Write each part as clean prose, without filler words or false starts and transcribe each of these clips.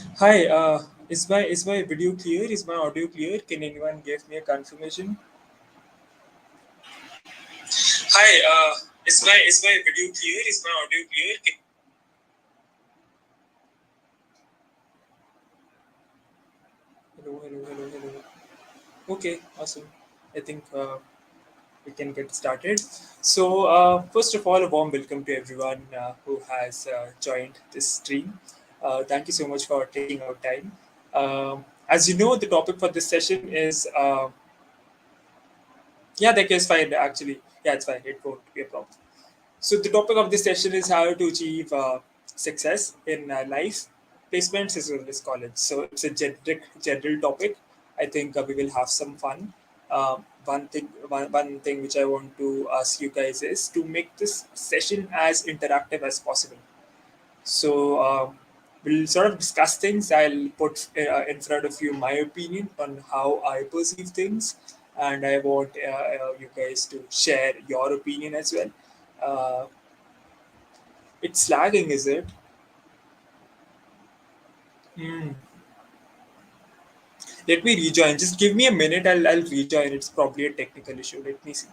Hi, is my video clear? Is my audio clear? Can anyone give me a confirmation? Hi, is my video clear? Is my audio clear? Hello, hello, hello, hello. Okay, awesome. I think we can get started. So, first of all, a warm welcome to everyone who has joined this stream. Thank you so much for taking out time. As you know, the topic for this session is yeah, that is fine actually. Yeah, it's fine. It won't be a problem. So the topic of this session is how to achieve success in life, placements as well as college. So it's a general topic. I think we will have some fun. One thing which I want to ask you guys is to make this session as interactive as possible. So we'll sort of discuss things. I'll put in front of you my opinion on how I perceive things, and I want you guys to share your opinion as well. Uh, it's lagging, is it? Hmm. Let me rejoin. Just give me a minute. I'll rejoin. It's probably a technical issue. Let me see.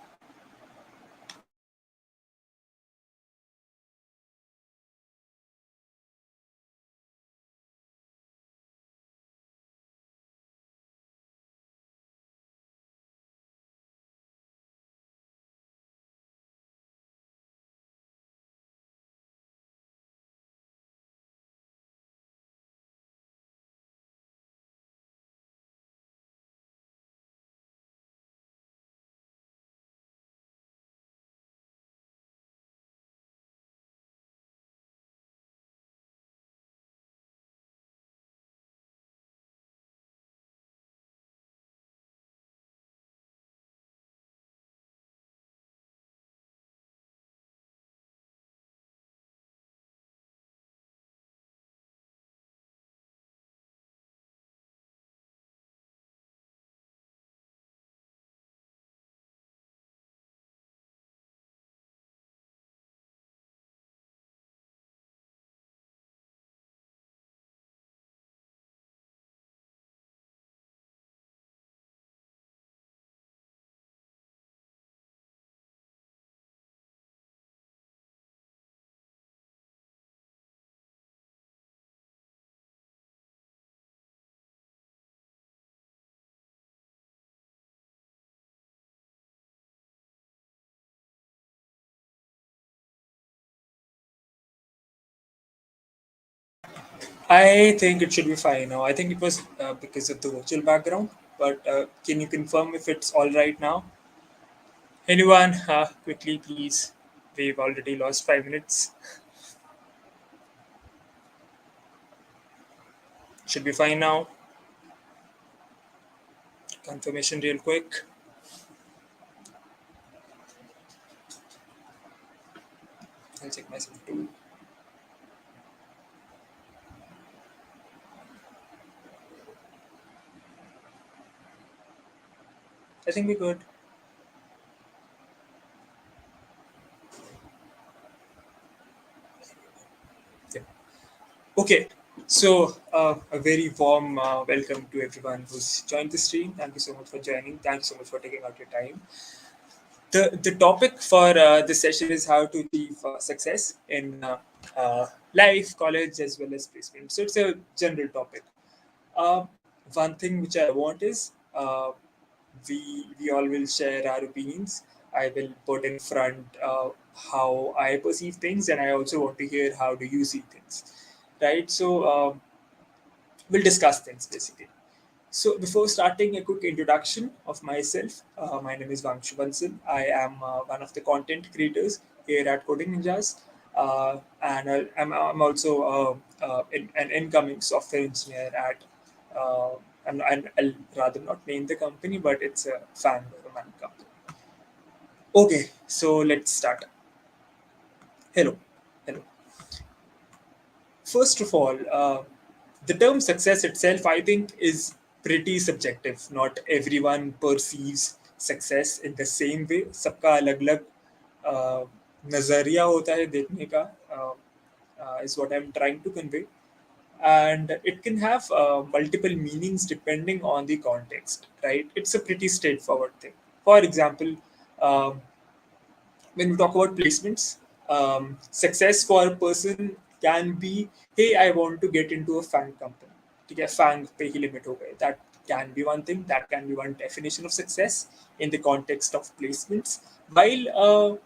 I think it should be fine now. I think it was because of the virtual background, but can you confirm if it's all right now? Anyone, quickly, please. We've already lost 5 minutes. Should be fine now. Confirmation, real quick. I'll check myself too. I think we're good. Yeah. Okay. So, a very warm welcome to everyone who's joined the stream. Thank you so much for joining. Thanks so much for taking out your time. The topic for this session is how to achieve success in life, college, as well as placement. So, it's a general topic. Uh, One thing which I want is we all will share our opinions. I will put in front how I perceive things, and I also want to hear how do you see things, right? So we'll discuss things basically. So before starting, a quick introduction of myself. My name is Vangshu Bansal. I am one of the content creators here at Coding Ninjas, and I'm also an incoming software engineer at. And I'll rather not name the company, but it's a fan or a man company. Okay, so let's start. Hello, hello. First of all, the term success itself, I think, is pretty subjective. Not everyone perceives success in the same way. सबका अलग-अलग नजरिया होता है देखने का, is what I'm trying to convey. and it can have multiple meanings depending on the context, right? It's a pretty straightforward thing. For example, um, when we talk about placements, success for a person can be, hey, I want to get into a FANG company. ठीक है, FANG पे ही limit हो गए. That can be one thing. That can be one definition of success in the context of placements. While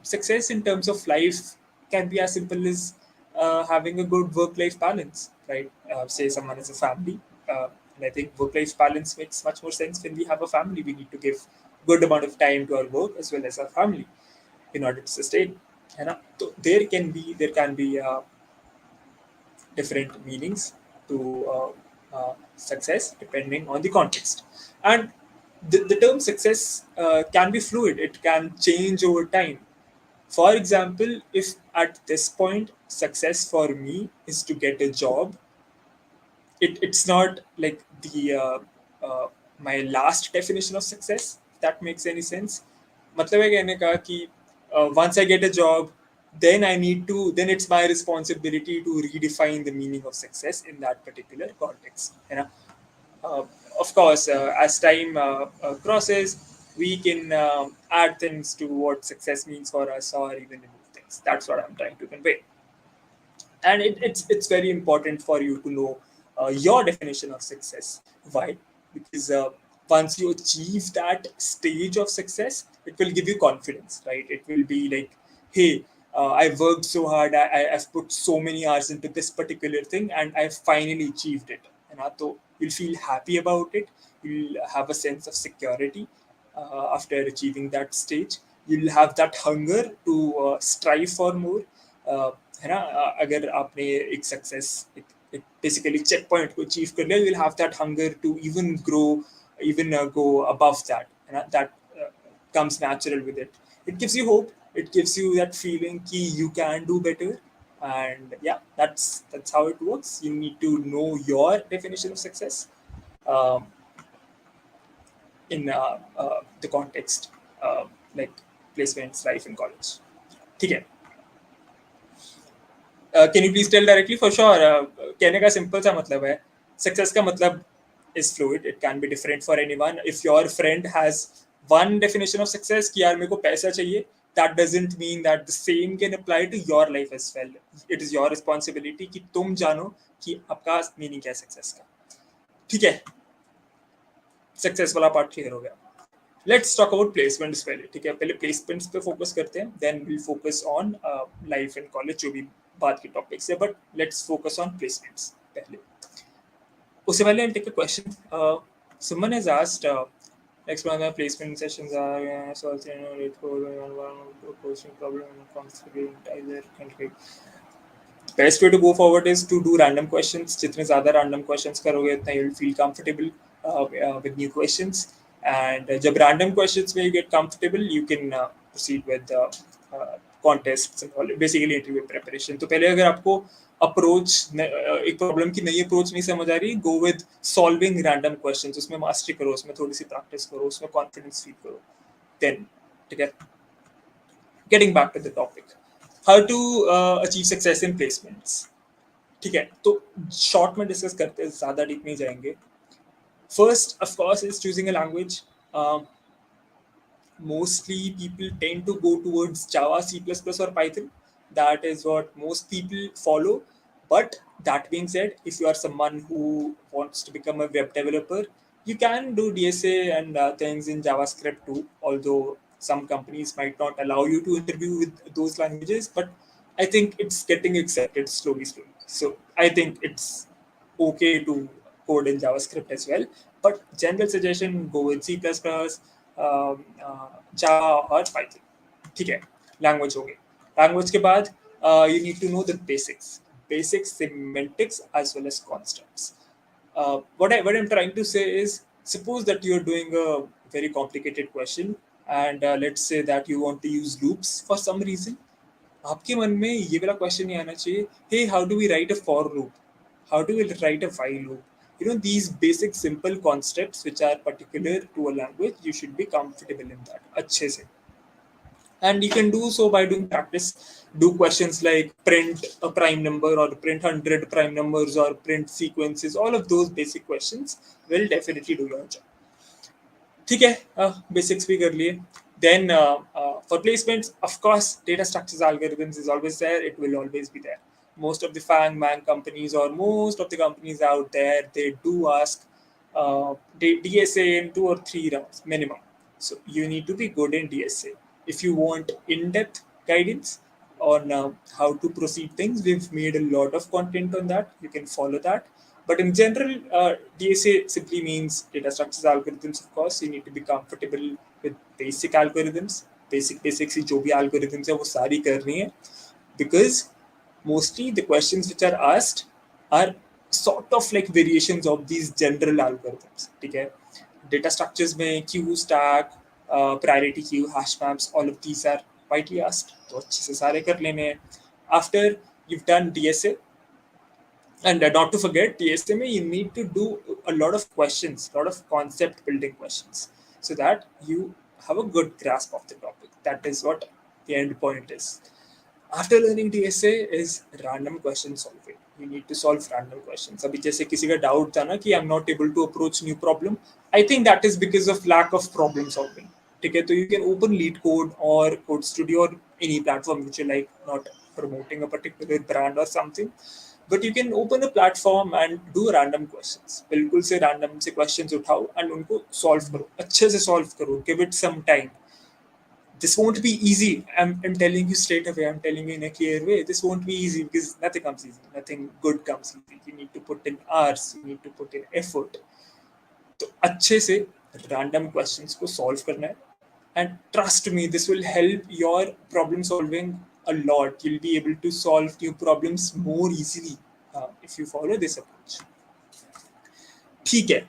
success in terms of life can be as simple as having a good work-life balance, right? Say someone has a family, and I think work-life balance makes much more sense when we have a family. We need to give good amount of time to our work as well as our family in order to sustain. है ना? So there can be different meanings to success depending on the context, and the term success can be fluid. It can change over time. For example, if at this point success for me is to get a job, it's not like the my last definition of success, if that makes any sense. मतलब है कहने का कि once I get a job, then it's my responsibility to redefine the meaning of success in that particular context, you know. uh, of course, as time crosses, we can add things to what success means for us or even remove things. That's what I'm trying to convey, and it's very important for you to know your definition of success. Why? Because once you achieve that stage of success, it will give you confidence, right? It will be like, hey, I've worked so hard, I've put so many hours into this particular thing, and I've finally achieved it. And so you'll feel happy about it. You'll have a sense of security after achieving that stage. You'll have that hunger to strive for more. है ना? अगर आपने एक success एक basically check point को achieve कर लिया, you will have that hunger to even grow, even go above that, and that comes natural with it. It gives you hope. It gives you that feeling कि you can do better, and yeah, that's how it works. You need to know your definition of success um, in the context, like placements, life in college. ठीक है. Can you please tell directly for sure? कहने का simple सा मतलब है, success का मतलब is fluid. It can be different for anyone. If your friend has one definition of success कि यार मेरे को पैसा चाहिए, that doesn't mean that the same can apply to your life as well. It is your responsibility कि तुम जानो कि आपका मीनिंग क्या है सक्सेस का. ठीक है, सक्सेस वाला पार्ट क्लियर हो गया. लेट्स टॉक अबाउट प्लेसमेंट्स पहले. ठीक है, पहले प्लेसमेंट्स पे फोकस करते हैं, then will focus on life in college, जो भी बात की टॉपिक्स है, but let's focus on placements पहले. उससे पहले I take a question. someone has asked next one, the placement sessions are so also, you know, rate for one posting problem when it comes to being either country. Best way to go forward is to do random questions. जितने ज़्यादा random questions करोगे उतना you'll feel comfortable with new questions. And जब random questions में you get comfortable, you can proceed with contests and all, basically interview preparation. तो पहले अगर आपको अप्रोच, एक प्रॉब्लम की नई अप्रोच नहीं समझ आ रही, go with solving random questions. उसमें मास्टरी करो, उसमें थोड़ी सी प्रैक्टिस करो, उसमें कॉन्फिडेंस फील करो. देन ठीक है, getting back to the topic, how to achieve success in placements. ठीक है, तो शॉर्ट में डिस्कस करते हैं, ज़्यादा डीप नहीं जाएंगे. First of course is choosing a language. Mostly people tend to go towards Java, C++, or Python. That is what most people follow. But that being said, if you are someone who wants to become a web developer, you can do DSA and things in JavaScript too, although some companies might not allow you to interview with those languages. But I think it's getting accepted slowly. So I think it's okay to code in JavaScript as well. But general suggestion, go with C++, जावा और Python. ठीक है, language हो गई. Language के बाद you need to know the basics semantics as well as constructs. What I'm trying to say is, suppose that you're doing a very complicated question, and let's say that you want to use loops for some reason. आपके मन में ये वाला question नहीं आना चाहिए, hey, how do we write a for loop? How do we write a while loop? You know, these basic simple concepts which are particular to a language, you should be comfortable in that अच्छे से. And you can do so by doing practice. do questions like print a prime number or print 100 prime numbers or print sequences. All of those basic questions will definitely do your job. ठीक है, basics भी कर लिए. Then for placements, of course, data structures algorithms is always there. It will always be there. Most of the FANG man companies or most of the companies out there, they do ask DSA in 2 or 3 rounds minimum. So you need to be good in DSA. If you want in-depth guidance on how to proceed things, we've made a lot of content on that. You can follow that. But in general, DSA simply means data structures algorithms. Of course, you need to be comfortable with basic algorithms. Basics ही जो भी algorithms है वो सारी करनी है, because mostly the questions which are asked are sort of like variations of these general algorithms. ठीक है, data structures में queue stack, priority queue, hash maps, all of these are widely asked. तो अच्छे से सारे कर लेने हैं. After you've done DSA, and not to forget, TSMA, you need to do a lot of questions, a lot of concept building questions, so that you have a good grasp of the topic. That is what the end point is. After learning DSA is random question solving. You need to solve random questions. अभी जैसे किसी का doubt था ना कि I'm not able to approach new problem, I think that is because of lack of problem solving. ठीक है, तो you can open Lead Code or Code Studio or any platform which you like, not promoting a particular brand or something, but you can open a platform and do random questions. बिल्कुल से random से questions उठाओ and उनको solve करो, अच्छे से solve करो, give it some time. This won't be easy. I'm telling you straight away. I'm telling you in a clear way. This won't be easy because nothing comes easy. Nothing good comes easy. You need to put in hours. You need to put in effort. तो अच्छे से random questions को solve करना है. And trust me, this will help your problem solving a lot. You'll be able to solve new problems more easily if you follow this approach. ठीक है,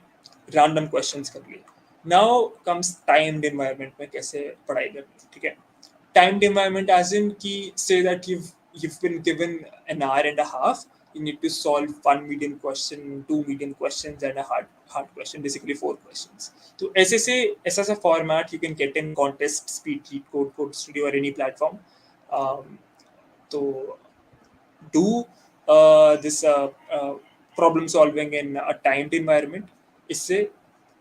random questions कर लिए. Now comes timed environment में कैसे पढ़ाई करनी. ठीक है, timed environment as in कि say that you've been given an hour and a half, you need to solve 1 medium question, 2 medium questions and a hard question, basically 4 questions. तो ऐसा सा format you can get in contests, speed lead code, Code Studio or any platform. तो do this problem solving in a timed environment. इससे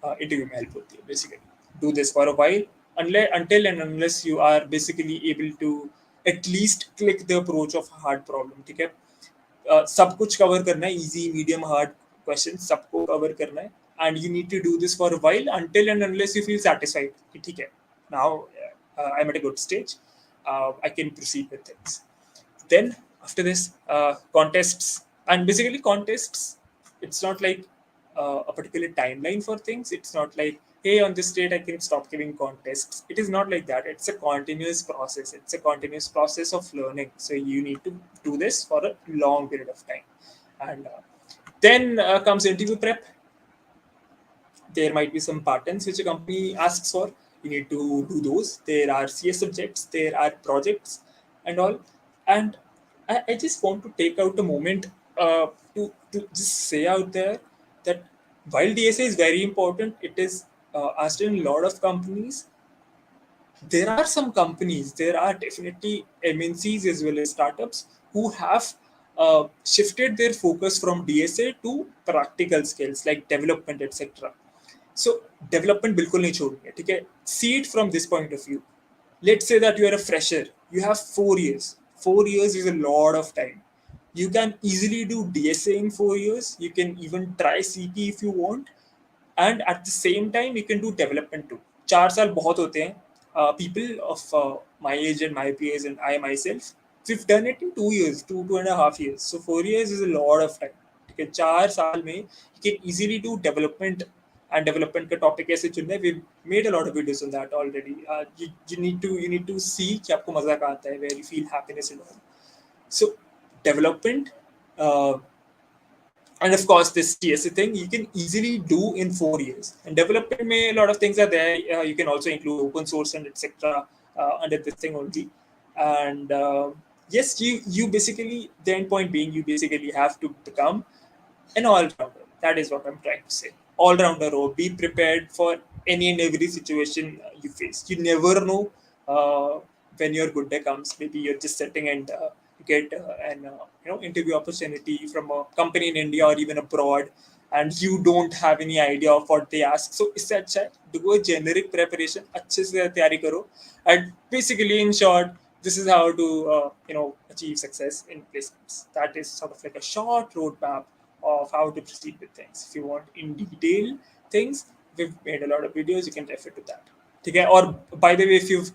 interview में help होती है. Basically, do this for a while until and unless you are basically able to at least click the approach of hard problem. ठीक है, सब कुछ cover करना है, easy, medium, hard questions सबको cover करना है, and you need to do this for a while until and unless you feel satisfied कि ठीक है, now I'm at a good stage, I can proceed with things. Then after this, contests. And basically contests, it's not like a particular timeline for things. It's not like, hey, on this date I can stop giving contests. It is not like that. It's a continuous process. It's a continuous process of learning. So you need to do this for a long period of time. And then comes interview prep. There might be some patterns which a company asks for. You need to do those. There are CS subjects, there are projects and all. And I just want to take out a moment to just say out there that while DSA is very important, it is asked in a lot of companies. There are some companies, there are definitely MNCs as well as startups who have shifted their focus from DSA to practical skills like development, etc. So development बिल्कुल नहीं छोड़नी है. ठीक है, see it from this point of view. Let's say that you are a fresher. You have 4 years. 4 years is a lot of time. You can easily do DSA in 4 years. You can even try CP if you want. And at the same time, you can do development too. 4 साल बहुत होते हैं. People of my age and my peers and I myself, we've done it in 2 years, 2.5 years. So 4 years is a lot of time. ठीक है, 4 साल में you can easily do development. And development का topic कैसे चुनना है, we've made a lot of videos on that already. You need to see कि आपको मजा कहाँ आता है, where you feel happiness and all. So development and of course this TSA thing you can easily do in 4 years. And development में a lot of things are there. You can also include open source and etc. Under this thing only. And yes, you basically, the end point being, you basically have to become an all-rounder. That is what I'm trying to say. All-rounder, or be prepared for any and every situation you face. You never know when your good day comes, maybe you're just sitting and get an interview opportunity from a company in India or even abroad, and you don't have any idea of what they ask. So इससे अच्छा है do a generic preparation, अच्छे से तैयारी करो, and basically in short, this is how to achieve success in placements. That is sort of like a short roadmap of how to proceed with things. If you want in detail things, we've made a lot of videos. You can refer to that. Okay. Or by the way, if you've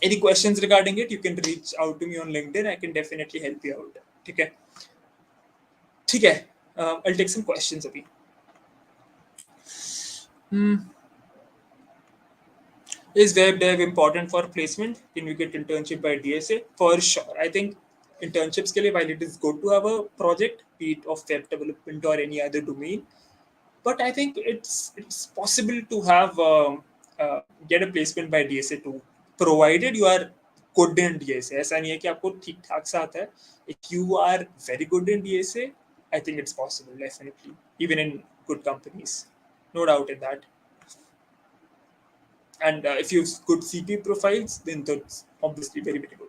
any questions regarding it, you can reach out to me on LinkedIn. I can definitely help you out. Okay. Okay. I'll take some questions अभी. Is web dev important for placement? Can you get internship by DSA? For sure. I think internships के लिए, while it is good to have a project, be it of web development or any other domain, but I think it's possible to have get a placement by DSA too, provided you are good in DSA. ऐसा नहीं है कि आपको ठीक ठाक से आता है. If you are very good in DSA, I think it's possible, definitely, even in good companies, no doubt in that. And if you have good CP profiles, then that's obviously very, very good.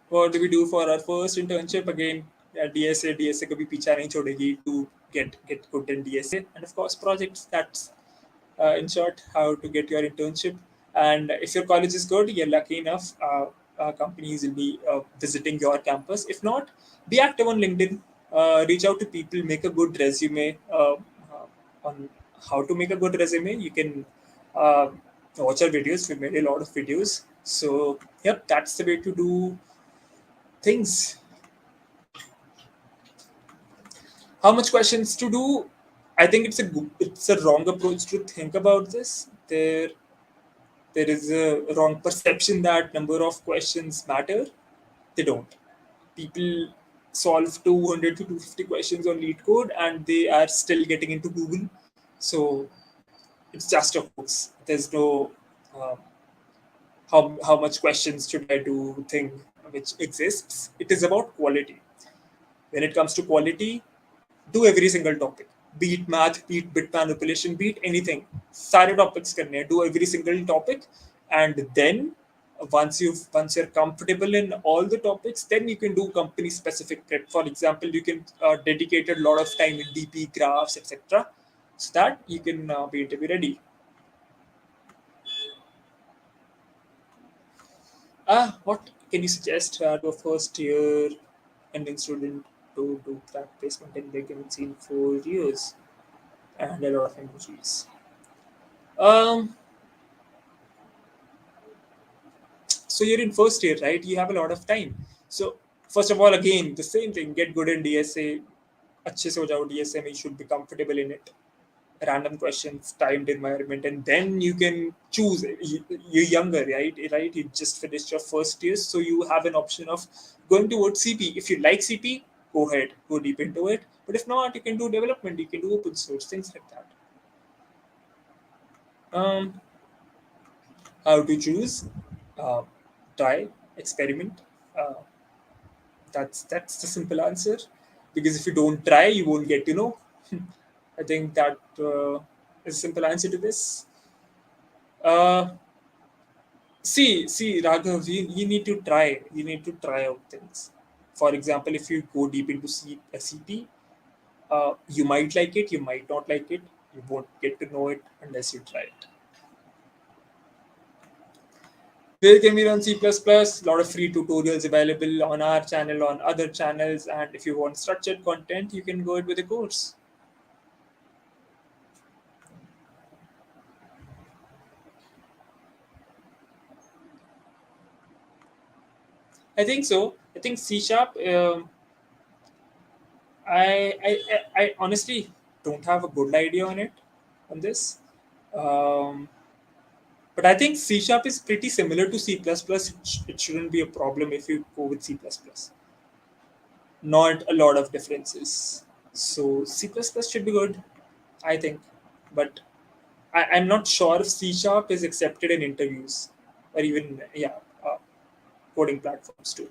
What do we do for our first internship? Again, DSA कभी पीछा नहीं छोड़ेगी to get good in DSA, and of course projects. That's in short how to get your internship. And if your college is good, you're lucky enough. Companies will be visiting your campus. If not, be active on LinkedIn. Reach out to people. Make a good resume. On how to make a good resume, you can watch our videos. We made a lot of videos. So yep, that's the way to do things. How much questions to do? I think it's a wrong approach to think about this. There is a wrong perception that number of questions matter. They don't. People solve 200 to 250 questions on lead code and they are still getting into Google. So it's just a hoax. There's no how much questions should I do thing which exists. It is about quality. When it comes to quality, do every single topic. Beat math, beat bit manipulation, beat anything. सारे topics करने हैं. Do every single topic, and then once you're comfortable in all the topics, then you can do company specific prep. For example, you can dedicate a lot of time in DP graphs, etc., so that you can be interview ready. What can you suggest to a first year ending student to do crack placement in big MNC in 4 years and a lot of emojis? Um, so you're in first year, right? You have a lot of time. So first of all, again, the same thing. Get good in DSA. अच्छे से हो जाओ DSA में. You should be comfortable in it. Random questions, timed environment, and then you can choose. You're younger, right? You just finished your first year, so you have an option of going towards CP. If you like CP, go ahead, go deep into it. But if not, you can do development, you can do open source, things like that. How to choose? Uh, Try, experiment. Uh, that's the simple answer. Because if you don't try, you won't get to know. I think that is a simple answer to this. Uh, see, Raghav, you need to try. You need to try out things. For example, if you go deep into CP, you might like it, you might not like it. You won't get to know it unless you try it. Where can we run C++? A lot of free tutorials available on our channel, on other channels, and if you want structured content, you can go it with a course. I think so. I think C Sharp. I honestly don't have a good idea on it, on this. Um, but I think C Sharp is pretty similar to C++. It shouldn't be a problem if you go with C++. Not a lot of differences. So C++ should be good, I think. But I'm not sure if C Sharp is accepted in interviews or even, coding platforms too.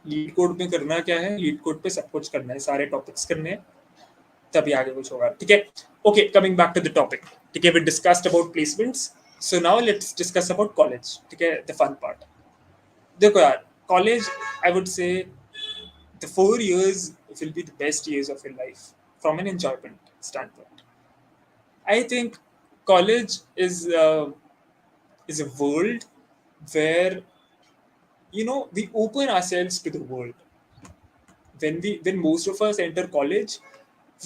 Leet code में करना क्या है, leet code पे सब कुछ करना है, सारे टॉपिक्स करने हैं, तभी आगे कुछ होगा, ठीक है। Okay, coming back to the topic, ठीक है, we discussed about placements, so now let's discuss about college, ठीक है, द फन पार्ट। देखो यार, college, I would say the 4 years will be the best years of your life from an enjoyment standpoint. I think college is a world where we open ourselves to the world. When most of us enter college,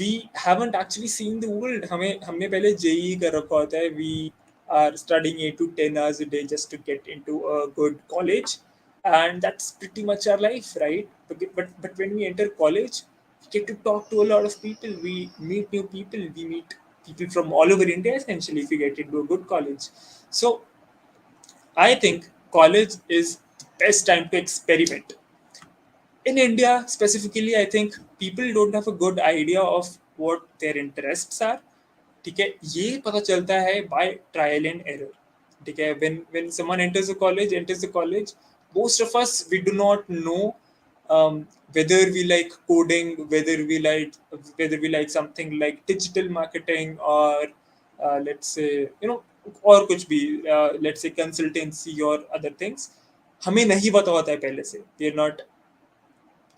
we haven't actually seen the world. हमें हमने पहले JEE कर रखा होता है. We are studying 8 to 10 hours a day just to get into a good college, and that's pretty much our life, right? But when we enter college, we get to talk to a lot of people. We meet new people. We meet people from all over India essentially if we get into a good college. So I think college is the best time to experiment. In India specifically, I think people don't have a good idea of what their interests are. ठीक है, ये पता चलता है by trial and error. ठीक है, when someone enters the college, most of us, we do not know whether we like coding, whether we like something like digital marketing, or let's say और कुछ भी, let's say consultancy or other things. हमें नहीं पता होता है पहले से. We are not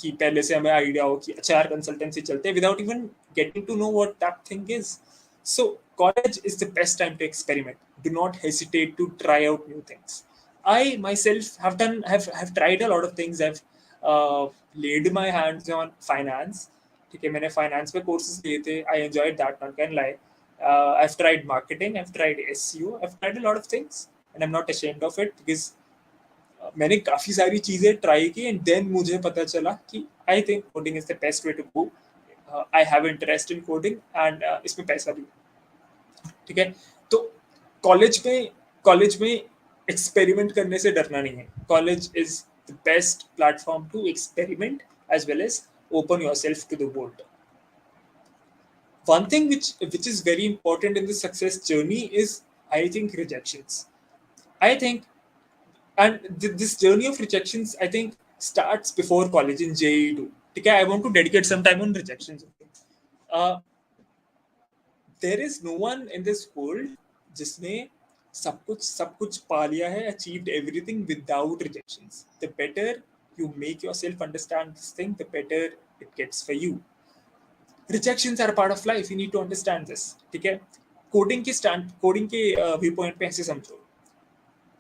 कि पहले से हमें आइडिया हो कि अच्छा यार कंसल्टेंसी चलते हैं, without even getting to know what that thing is. So college is the best time to experiment. Do not hesitate to try out new things. I myself have tried a lot of things. Have led my hands on finance. ठीक है, मैंने finance पे courses लिए थे. I enjoyed that, not can lie. I've tried marketing, I've tried SEO, I've tried a lot of things, and I'm not ashamed of it because मैंने काफी सारी चीजें ट्राई की, एंड देन मुझे पता चला कि I think coding is the best way to go. I have interest in coding, and इसमें पैसा भी. ठीक है, तो कॉलेज में एक्सपेरिमेंट करने से डरना नहीं है. College is the best platform to experiment as well as open yourself to the world. One thing which is very important in the success journey is, I think, rejections. I think, and this journey of rejections, I think, starts before college in JE2. Okay, I want to dedicate some time on rejections. There is no one in this world जिसने सब कुछ पा लिया है, achieved everything without rejections. The better you make yourself understand this thing, the better it gets for you. Rejections are a part of life. You need to understand this. ठीक है, coding के view point पे ऐसे समझो.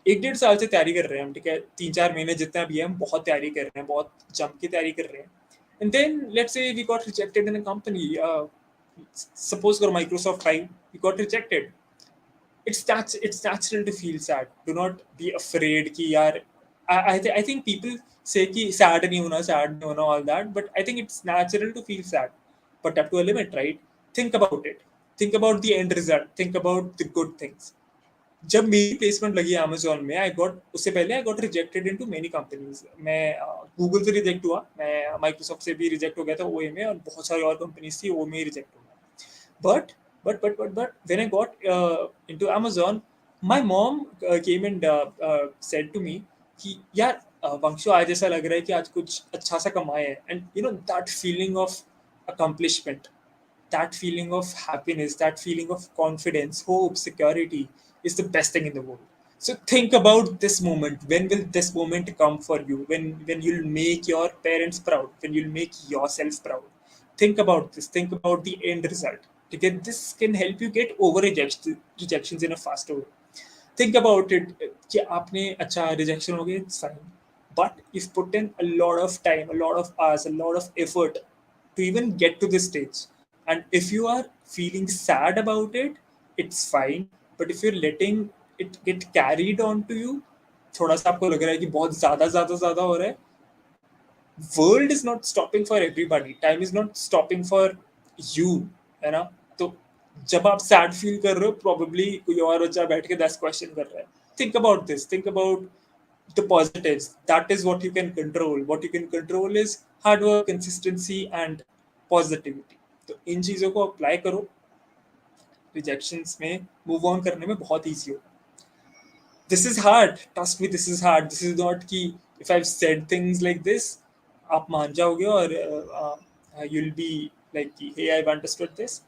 1-1.5 साल से तैयारी कर रहे हैं हम. ठीक है, 3-4 महीने जितना भी है, हम बहुत तैयारी कर रहे हैं, बहुत जम के तैयारी कर रहे हैं. And then let's say we got rejected in a company. Suppose करो माइक्रोसॉफ्ट आई, we got rejected. It's natural to feel sad. Do not be afraid कि यार, I think people say कि sad नहीं होना all that, but I think it's natural to feel sad, but up to a limit, right? Think about it. Think about the end result. Think about the good things. जब मेरी placement लगी Amazon में, उससे पहले I got rejected into many companies. मैं Google से reject हुआ, मैं माइक्रोसॉफ्ट से भी रिजेक्ट हो गया था ओए में, और बहुत सारी और कंपनीज थी वो में रिजेक्ट हो गया. But when I got into Amazon, my mom came and said to me कि यार वंशु, आज ऐसा लग रहा है कि आज कुछ अच्छा सा कमाए है. And that feeling of accomplishment, that feeling of happiness, that feeling of confidence, hope, security is the best thing in the world. So think about this moment. When will this moment come for you? When you'll make your parents proud, when you'll make yourself proud. Think about this. Think about the end result. Okay, this can help you get over rejections in a faster way. Think about it कि आपने अच्छा rejection हो गया, it's fine, but you've put in a lot of time, a lot of hours, a lot of effort to even get to this stage. And if you are feeling sad about it, it's fine, but if you're letting it get carried on to you, थोड़ा सा आपको लग रहा है कि बहुत ज्यादा हो रहा है, world is not stopping for everybody, time is not stopping for you, है ना. तो जब आप सैड फील कर रहे हो, probably कोई और बच्चा बैठ के 10 क्वेश्चन कर रहा है. Think about this. Think about the positives. That is what you can control. What you can control is hard work, consistency, and positivity. तो इन चीजों को अप्लाई करो, रिजेक्शंस में मूव ऑन करने में बहुत ईजी हो. This is hard. Trust me, this is hard. This is not कि if I've said things like this, आप मान जाओगे और you'll be like, hey, I've understood this.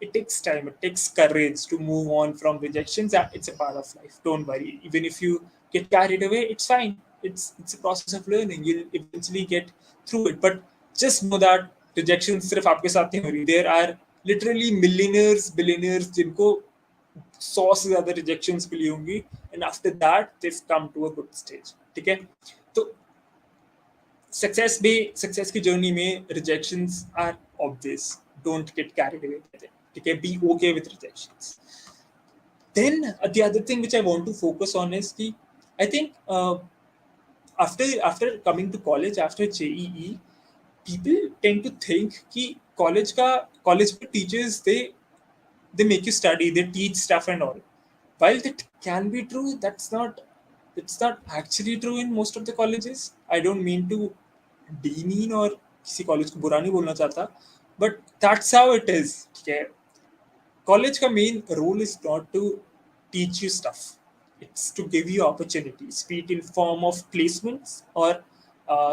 It takes time, it takes courage to move on from rejections. It's a part of life, don't worry. Even if you get carried away, it's fine. It's a process of learning. You'll eventually get through it. But just know that rejections सिर्फ आपके साथ नहीं हो रही. There are literally millionaires, billionaires जिनको 100 से ज्यादा rejections मिली होंगी, and after that they've come to a good stage. ठीक है, तो सक्सेस की जर्नी में rejections are obvious. Don't get carried away with it. ठीक है, be okay with rejections. Then the other thing which I want to focus on is कि I think after coming to college after JEE, people tend to think कि college में teachers they make you study, they teach stuff and all. While that can be true, that's not actually true in most of the colleges. I don't mean to demean और किसी college को बुरा नहीं बोलना चाहता, but that's how it is. ठीक है, college का main role is not to teach you stuff. It's to give you opportunities, be it in form of placements or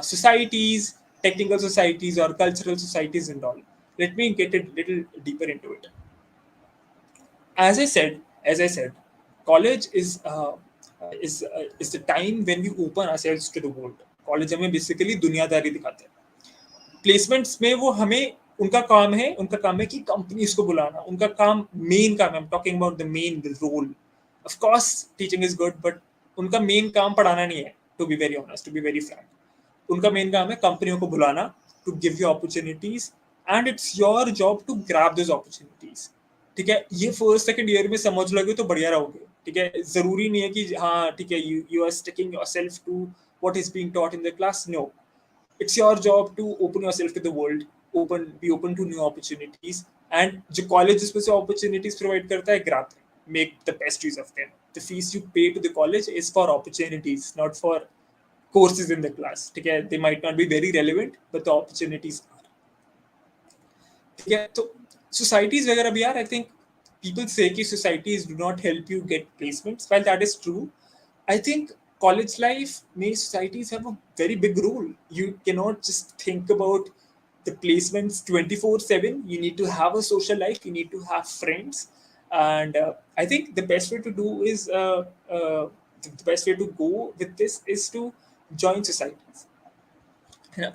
societies, technical societies or cultural societies and all. Let me get a little deeper into it. As I said, college is the time when we open ourselves to the world. College हमें basically दुनियादारी दिखाते हैं. Placements में वो हमें उनका काम है कि कंपनीज को बुलाना. उनका मेन काम है. Talking about the main role. Of course teaching is good, but उनका मेन काम पढ़ाना नहीं है. To be very honest, to be very frank, उनका मेन काम है कंपनियों को बुलाना, to give you opportunities, and it's your job to grab those opportunities. ठीक है, ये फर्स्ट सेकंड ईयर में समझ लोगे तो बढ़िया रहोगे. ठीक है, जरूरी नहीं है कि हाँ ठीक है you are sticking yourself to what is being taught in the class. No, it's your job to open yourself to the world, be open to new opportunities, and जो college इसमें से opportunities provide करता है, grab them, make the best use of them. The fees you pay to the college is for opportunities, not for courses in the class. ठीक है, they might not be very relevant, but the opportunities are. ठीक है, तो societies वगैरह भी यार, I think people say कि societies do not help you get placements. While that is true, I think college life may societies have a very big role. You cannot just think about the placements 24/7. You need to have a social life, you need to have friends, and I think the best way to do is the best way to go with this is to join societies.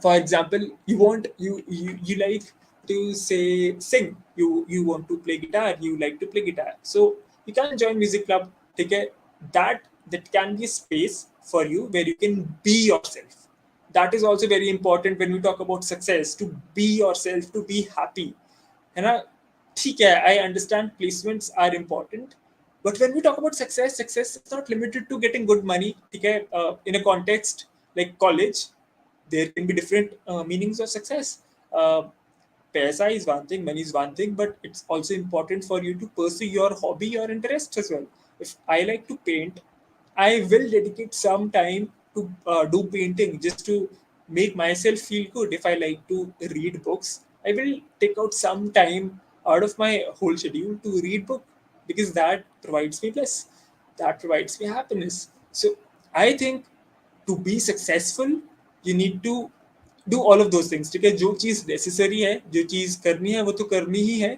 For example, you like to say sing, you want to play guitar, you like to play guitar, so you can join music club. Okay, that can be a space for you where you can be yourself. That is also very important when we talk about success, to be yourself, to be happy. है ना? ठीक है, I understand placements are important, but when we talk about success is not limited to getting good money. ठीक है, in a context like college, there can be different meanings of success. Paisa is one thing, money is one thing, but it's also important for you to pursue your hobby, your interests as well. If I like to paint, I will dedicate some time to do painting just to make myself feel good. If I like to read books, I will take out some time out of my whole schedule to read book, because that provides me bliss, that provides me happiness. So I think to be successful, you need to do all of those things. ठीक है, जो चीज necessary है, जो चीज करनी है वो तो करनी ही है,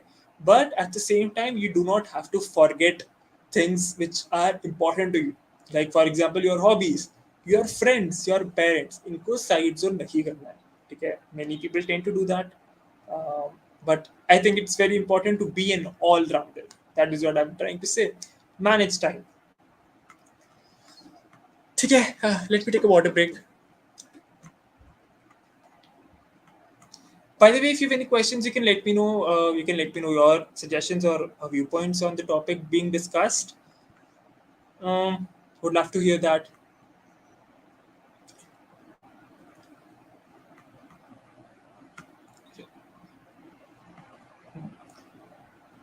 but at the same time you do not have to forget things which are important to you. Like for example, your hobbies, your friends, your parents, इनको sides और नहीं करना है. ठीक है, many people tend to do that, but I think it's very important to be an all-rounder. That is what I'm trying to say. Manage time. ठीक है, let me take a water break. By the way, if you have any questions, you can let me know. You can let me know your suggestions or viewpoints on the topic being discussed. Would love to hear that.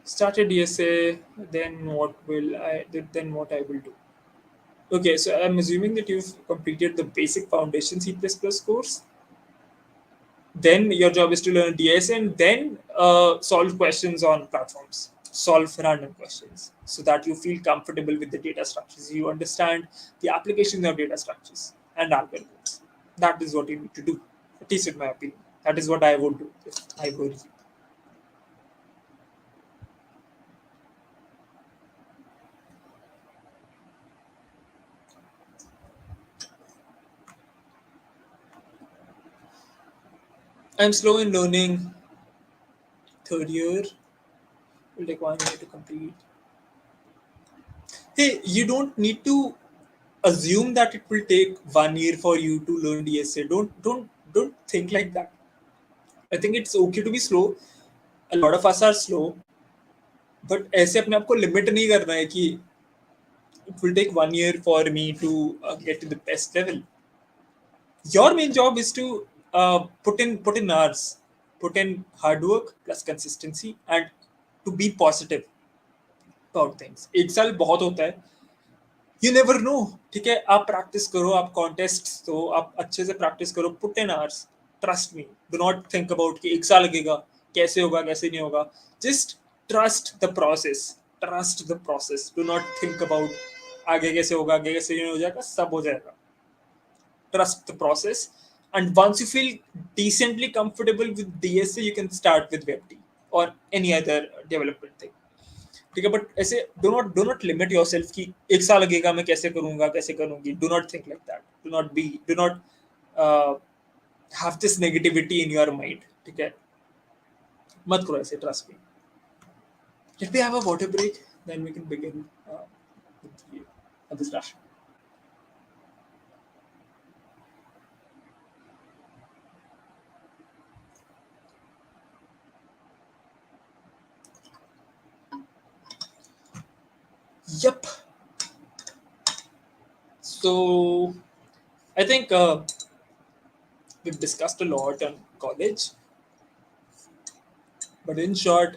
Started DSA, then what I will do. Okay, so I'm assuming that you've completed the basic foundation C++ course. Then your job is to learn DSA and then solve questions on platforms, solve random questions, so that you feel comfortable with the data structures. You understand the application of data structures and algorithms. That is what you need to do. At least in my opinion. That is what I would do if I were you. I'm slow in learning. Third year will take 1 year to complete. Hey, you don't need to assume that it will take 1 year for you to learn DSA. Don't think like that. I think it's okay to be slow. A lot of us are slow, but ऐसे अपने आप को limit नहीं करना है कि it will take 1 year for me to get to the best level. Your main job is to put in hours, put in hard work plus consistency, and to be positive about things. एक साल बहुत होता है. You never know. ठीक है, आप practice करो, आप कॉन्टेस्ट दो, आप अच्छे से प्रैक्टिस करो, put in hours. Trust me, do not think about कि एक साल लगेगा, कैसे होगा कैसे नहीं होगा. Just trust the process. Trust the process. Do not think about आगे कैसे होगा, आगे कैसे नहीं हो जाएगा, सब हो जाएगा. Trust the process, and once you feel decently comfortable with DSA, you can start with WebD or any other development thing. ठीक है, बट ऐसे डो नॉट लिमिट योरसेल्फ कि एक साल लगेगा, मैं कैसे करूंगा कैसे करूंगी. Do not think like that. Do not have this negativity in your mind. ठीक है, मत करो ऐसे. Trust me. Let me have a water break, then we can begin with the discussion. Yep. So I think we've discussed a lot on college, but in short,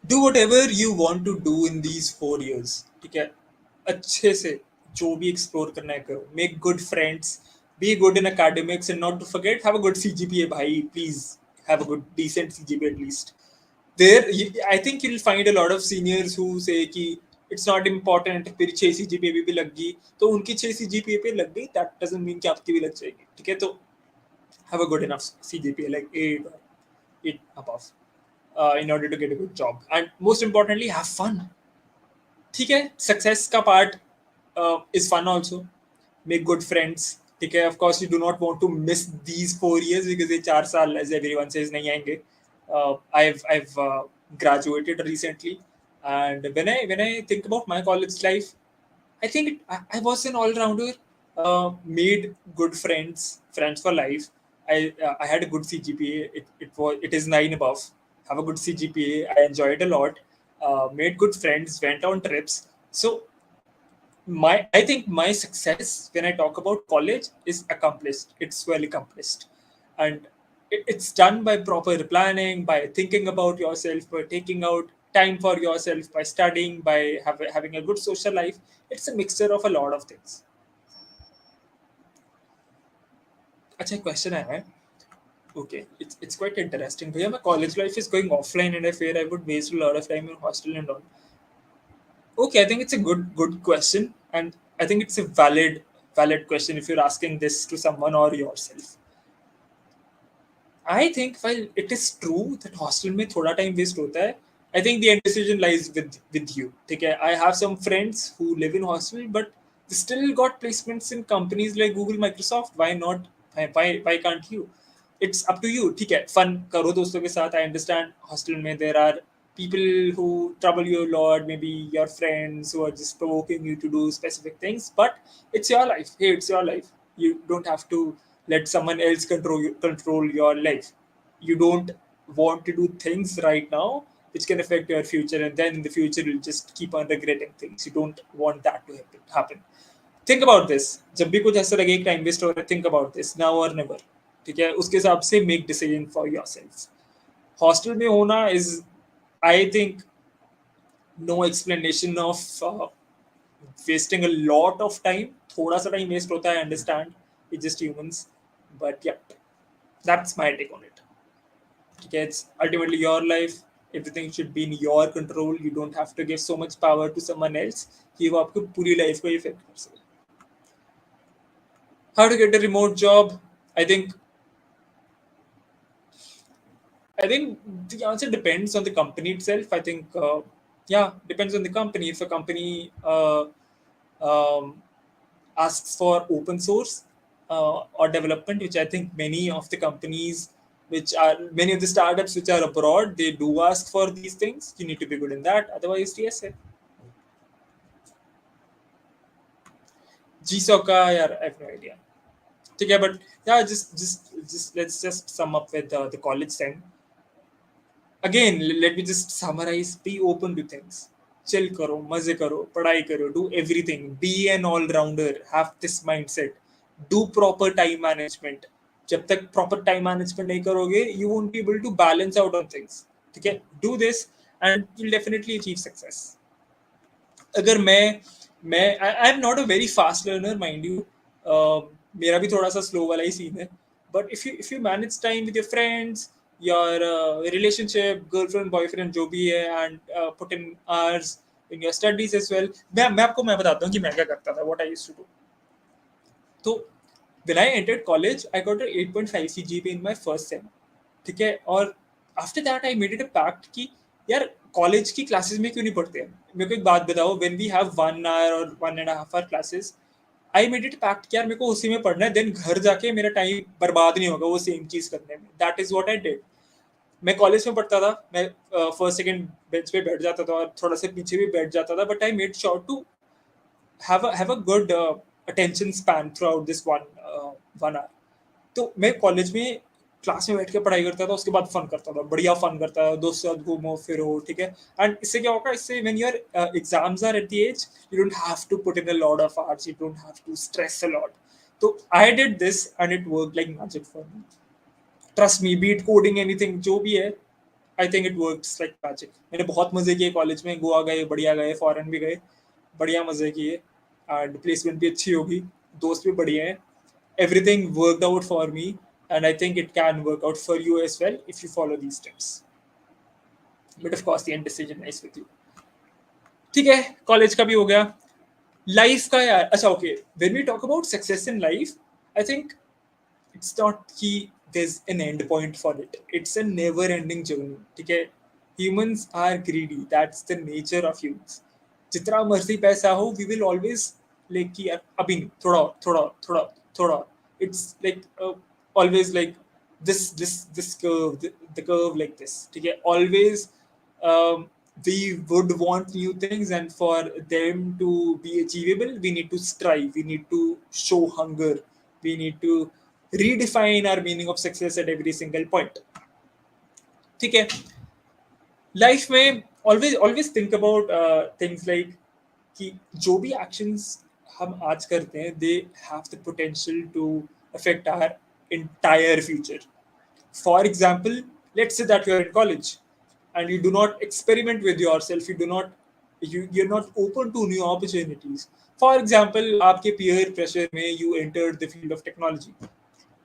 do whatever you want to do in these 4 years. ठीक है, अच्छे से जो भी explore करना है करो. Make good friends, be good in academics, and not to forget, have a good CGPA. भाई, please have a good decent CGPA at least. I think you'll find a lot of seniors who say कि it's not important. फिर 6 CGPA भी लग गई, तो उनकी 6 CGPA पे लग गई. That doesn't mean कि आपकी भी लग जाएगी. ठीक है, तो have a good enough CGPA like 8 or 8 above in order to get a good job, and most importantly, have fun. ठीक है, सक्सेस का part is fun also. Make good friends. ठीक है, of course you do not want to miss these 4 years because ये 4 साल as everyone says नहीं आएंगे. I've graduated recently, and when I think about my college life, I think I was an all-rounder. Made good friends for life. I had a good CGPA. It is 9 above. Have a good CGPA. I enjoyed a lot. Made good friends. Went on trips. So I think my success when I talk about college is accomplished. It's well accomplished, and it's done by proper planning, by thinking about yourself, by taking out time for yourself, by studying, by having a good social life. It's a mixture of a lot of things. अच्छा, question है. Okay, it's quite interesting. भैया, my college life is going offline, and I fear I would waste a lot of time in hostel and all. Okay, I think it's a good question, and I think it's a valid question if you're asking this to someone or yourself. I think while it is true that hostel में थोड़ा time waste होता है, I think the end decision lies with you. ठीक है, I have some friends who live in hostel, but they still got placements in companies like Google, Microsoft. Why not? Why can't you? It's up to you. ठीक है, fun करो दोस्तों के साथ. I understand hostel में there are people who trouble you a lot, maybe your friends who are just provoking you to do specific things, but it's your life. Hey, it's your life. You don't have to let someone else control your life. You don't want to do things right now which can affect your future, and then in the future you'll just keep on regretting things. You don't want that to happen. Think about this. जब भी कुछ ऐसा लगे time waste हो रहा है, think about this now or never. ठीक है, उसके हिसाब से make decision for yourself. Hostel में होना is, I think, no explanation of wasting a lot of time. थोड़ा सा time waste होता है, I understand. It's just humans. But yeah, that's my take on it. Okay, it's ultimately your life. Everything should be in your control. You don't have to give so much power to someone else कि वो आपको पूरी life को affect कर सके. How to get a remote job? I think I think the answer depends on the company itself. I think, yeah, depends on the company. If a company um, asks for open source or development, which I think many of the companies, which are many of the startups which are abroad, they do ask for these things. You need to be good in that. Otherwise, TSA. GSOC का यार I have no idea. ठीक है, but yeah, just let's just sum up with the college time. Again, let me just summarize. Be open to things. Chill करो, मजे करो, पढ़ाई करो, do everything. Be an all-rounder. Have this mindset. Do proper time management. जब तक proper time management नहीं करोगे, you won't be able to balance out on things. ठीक है? Do this and you'll definitely achieve success. अगर मैं I am not a very fast learner mind you, मेरा भी थोड़ा सा स्लो वाला ही सीन है, but if you manage time with your friends, your relationship, girlfriend boyfriend जो भी है, and put in hours in your studies as well. मैं बताता हूँ कि मैं क्या करता था, what I used to do. तो when I entered college, I got a 8.5 CGPA in my first sem. ठीक है, और after that I made it a pact कि यार कॉलेज की क्लासेस में क्यों नहीं पढ़ते हैं. मेरे को एक बात बताओ, व्हेन वी हैव 1 hour और 1.5 hour classes, I made it pact कि यार मेरे को उसी में पढ़ना है, देन घर जाके मेरा टाइम बर्बाद नहीं होगा वो सेम चीज करने में. That is what I did. मैं कॉलेज में पढ़ता था, मैं फर्स्ट सेकंड बेंच पे बैठ जाता था और थोड़ा सा पीछे भी बैठ जाता था, but I made sure to have a good attention span throughout this 1 hour. तो मैं कॉलेज में क्लास में बैठ के पढ़ाई करता था, उसके बाद फन करता था, बढ़िया फन करता था, दोस्त के साथ घूमो फिरो. ठीक है, एंड इससे क्या होगा, इससे when your exams are at the edge, you don't have to put in a lot of hours, you don't have to stress a lot. तो I did this and it work like magic for me. Trust me, be it coding anything जो भी है, I think it works like magic. मैंने बहुत मजे किए college में, गोवा गए, बढ़िया गए, फॉरेन भी गए, बढ़िया मजे किए, एंड प्लेसमेंट भी अच्छी होगी, दोस्त भी बढ़िया है. Everything worked out for me, and I think it can work out for you as well if you follow these steps. But of course, the end decision is with you. ठीक है, college का भी हो गया. Life का यार, अच्छा okay, when we talk about success in life, I think it's not कि there's an end point for it. It's a never ending journey. ठीक है, humans are greedy. That's the nature of humans. जितना मर्जी पैसा हो, we will always like कि यार अभी नहीं, थोड़ा और, थोड़ा और, थोड़ा और, थोड़ा और. It's like always like this curve, the curve like this. ठीक है, always um, we would want new things, and for them to be achievable, we need to strive, we need to show hunger, we need to redefine our meaning of success at every single point. ठीक है, life में always always think about things like कि जो भी actions हम आज करते हैं, they have the potential to affect our entire future. For example, let's say that you're in college and you do not experiment with yourself, you're not open to new opportunities. For example, आपके peer pressure में you entered the field of technology,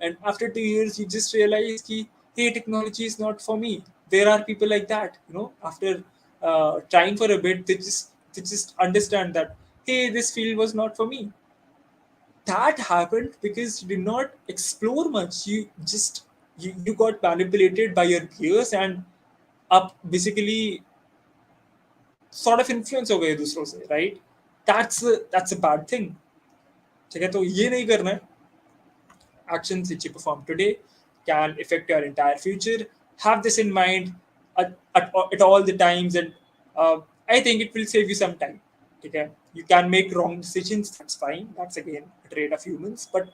and after 2 years you just realize कि hey, technology is not for me. There are people like that, you know, after trying for a bit, they just understand that hey, this field was not for me. That happened because you did not explore much. You got manipulated by your peers and up basically sort of influence हो गए दूसरों से, right? That's a bad thing. ठीक है, तो ये नहीं करना है. Actions which you perform today can affect your entire future. Have this in mind at all the times, and I think it will save you some time. Okay, you can make wrong decisions. That's fine. That's again a trait of humans. But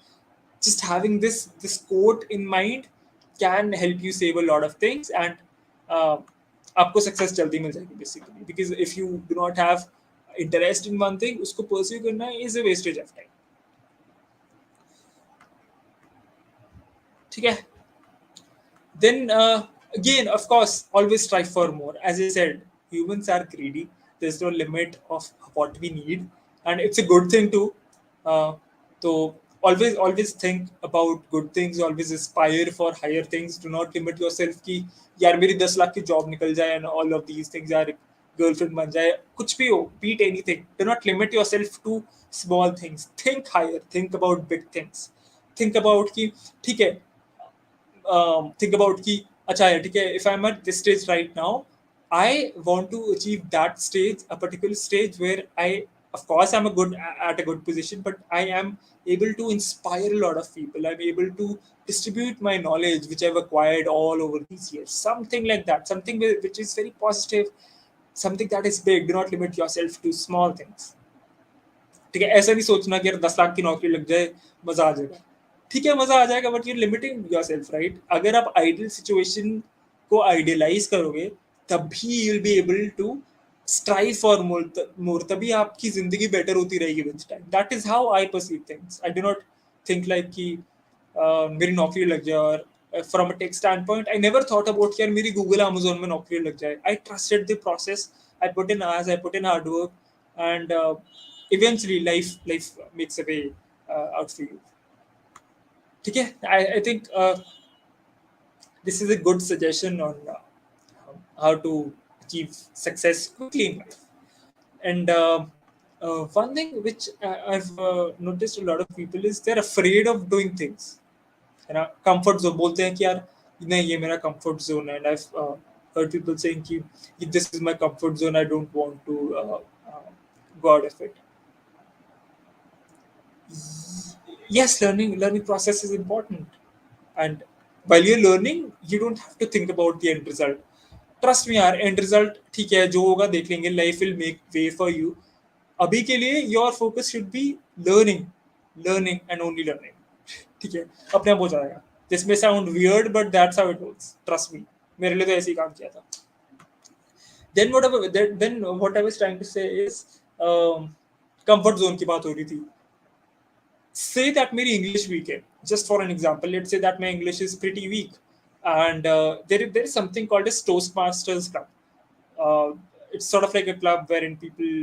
just having this quote in mind can help you save a lot of things, and uh, आपको success जल्दी मिल जाएगी basically. Because if you do not have interest in one thing, उसको pursue करना is a wastage of time. ठीक है, then again, of course, always strive for more. As I said, humans are greedy. There's no limit of what we need, and it's a good thing too. So always think about good things. Always aspire for higher things. Do not limit yourself कि यार मेरी 10 लाख की job निकल जाए and all of these things, यार girlfriend बन जाए, कुछ भी हो, beat anything. Do not limit yourself to small things. Think higher. Think about big things. think about कि ठीक है, think about कि अच्छा है ठीक है, if I'm at this stage right now, I want to achieve that stage, a particular stage where of course I'm at a good position, but I am able to inspire a lot of people. I'm able to distribute my knowledge which I've acquired all over these years, something like that, something which is very positive, something that is big. Do not limit yourself to small things. ठीक है, ऐसा नहीं सोचना कि यार 10 लाख की नौकरी लग जाए मजा आ जाएगा, ठीक है मजा आ जाएगा, but you're limiting yourself, right? अगर आप आइडियल सिचुएशन को आइडियलाइज करोगे तभी you will be able to strive for more, तभी आपकी जिंदगी बेटर होती रहेगी with time. That is how I perceive things. I do not think like कि मेरी नौकरी लग जाए. और from a tech standpoint I never thought about कि यार मेरी गूगल अमेजोन में नौकरी लग जाए. I trusted the process, I put in hours, I put in hard work, and eventually life makes a way out for you. ठीक है, I think this is a good suggestion on how to achieve success quickly in life. And one thing which I've noticed a lot of people is they're afraid of doing things. है ना, comfort zone बोलते हैं कि यार नहीं ये मेरा comfort zone है. And I've heard people saying कि this is my comfort zone, I don't want to go out of it. Yes, learning process is important, and while you're learning you don't have to think about the end result. Trust me यार, end result ठीक है जो होगा देख लेंगे, life will make way for you. अभी के लिए your focus should be learning and only learning. ठीक है, अपने आप हो जाएगा. This may sound weird but that's how it works. Trust me, मेरे लिए तो ऐसे ही काम किया था. Then what I was trying to say is comfort zone की बात हो रही थी. Say that मेरी English weak है. Just for an example, let's say that my English is pretty weak, and there is something called as Toastmasters club. It's sort of like a club wherein people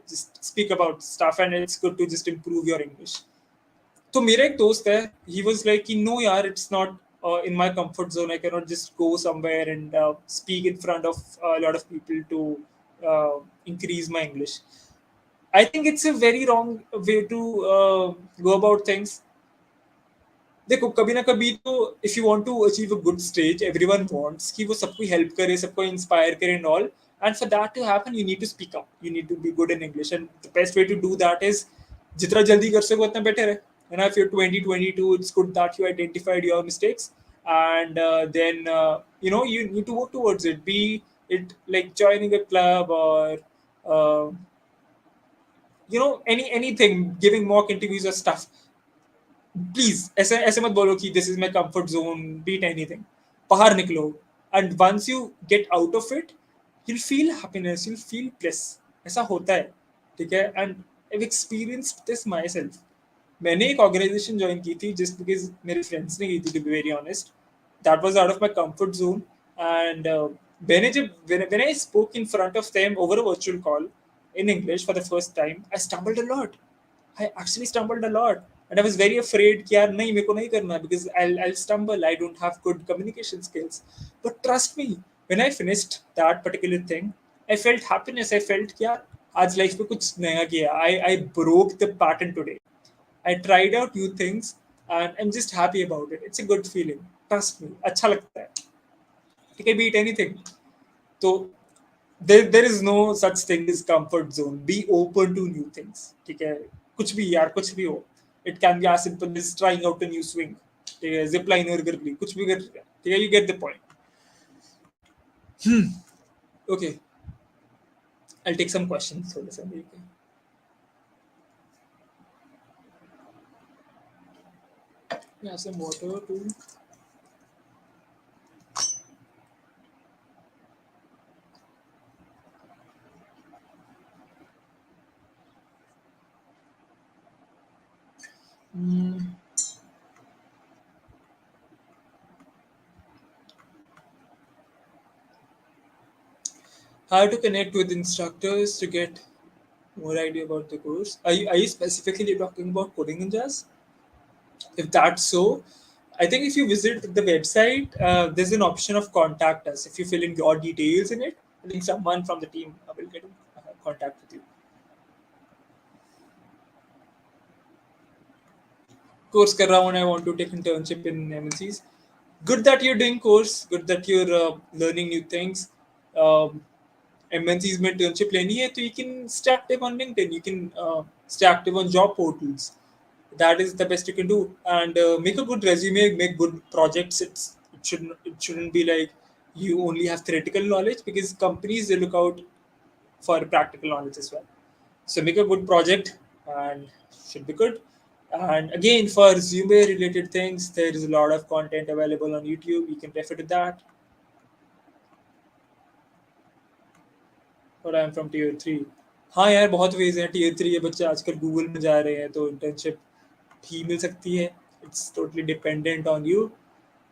just speak about stuff, and it's good to just improve your English. तो मेरा एक दोस्त है, he was like कि no यार, it's not in my comfort zone. I cannot just go somewhere and speak in front of a lot of people to increase my English. I think it's a very wrong way to go about things. देखो कभी ना कभी तो if you want to achieve a good stage, everyone wants कि वो सबको help करे, सबको इंस्पायर करे and all. And for that to happen you need to speak up, you need to be good in English. And the best way to do that is जितना जल्दी कर सको उतना बेटर है. And if you're 2022, it's good that you identified your mistakes, and then you need to work towards it. Be it like joining a club or anything, giving mock interviews or stuff. Please ऐसे ऐसे मत बोलो कि this is my comfort zone, beat anything. बाहर निकलो, and once you get out of it you'll feel happiness, you'll feel bliss. ऐसा होता है, ठीक है. And I've experienced this myself. मैंने एक ऑर्गेनाइजेशन ज्वाइन की थी जस्ट बिकॉज मेरे फ्रेंड्स ने की थी, to be very honest. That was out of my comfort zone. And मैंने जब when I spoke in front of them over a virtual call in English for the first time, I stumbled a lot. I actually stumbled a lot, and I was very afraid कि यार नहीं मेरे को नहीं करना because I'll stumble. I don't have good communication skills. But trust me, when I finished that particular thing, I felt happiness. I felt कि यार आज लाइफ में कुछ नया किया. I broke the pattern today. I tried out new things and I'm just happy about it. It's a good feeling. Trust me, अच्छा लगता है. ठीक है, beat anything. तो there is no such thing as comfort zone. Be open to new things. ठीक है, कुछ भी यार, कुछ भी हो. It can be as simple as trying out a new swing. ठीक है, zip liner कर ली, कुछ भी कर लिया. ठीक है, you get the point. Okay, I'll take some questions. थोड़ा सा देख के. Yeah, some water too. How to connect with instructors to get more idea about the course. Are you specifically talking about coding ninjas? If that's so, I think if you visit the website, there's an option of contact us. If you fill in your details in it, I think someone from the team will get in contact with you. course कर रहा हूँ and I want to take internship in MNCs. Good that you're doing course. Good that you're learning new things. Um, MNCs में internship लेनी है तो you can stay active on LinkedIn. You can stay active on job portals. That is the best you can do. And make a good resume. Make good projects. It shouldn't be like you only have theoretical knowledge, because companies, they look out for practical knowledge as well. So make a good project and should be good. And again, for resume related things, there is a lot of content available on YouTube. You can refer to that. और I am from tier three. हाँ यार, बहुत veg हैं. Tier three के बच्चे आजकल Google में जा रहे हैं, तो इंटर्नशिप भी मिल सकती है. It's totally dependent on you.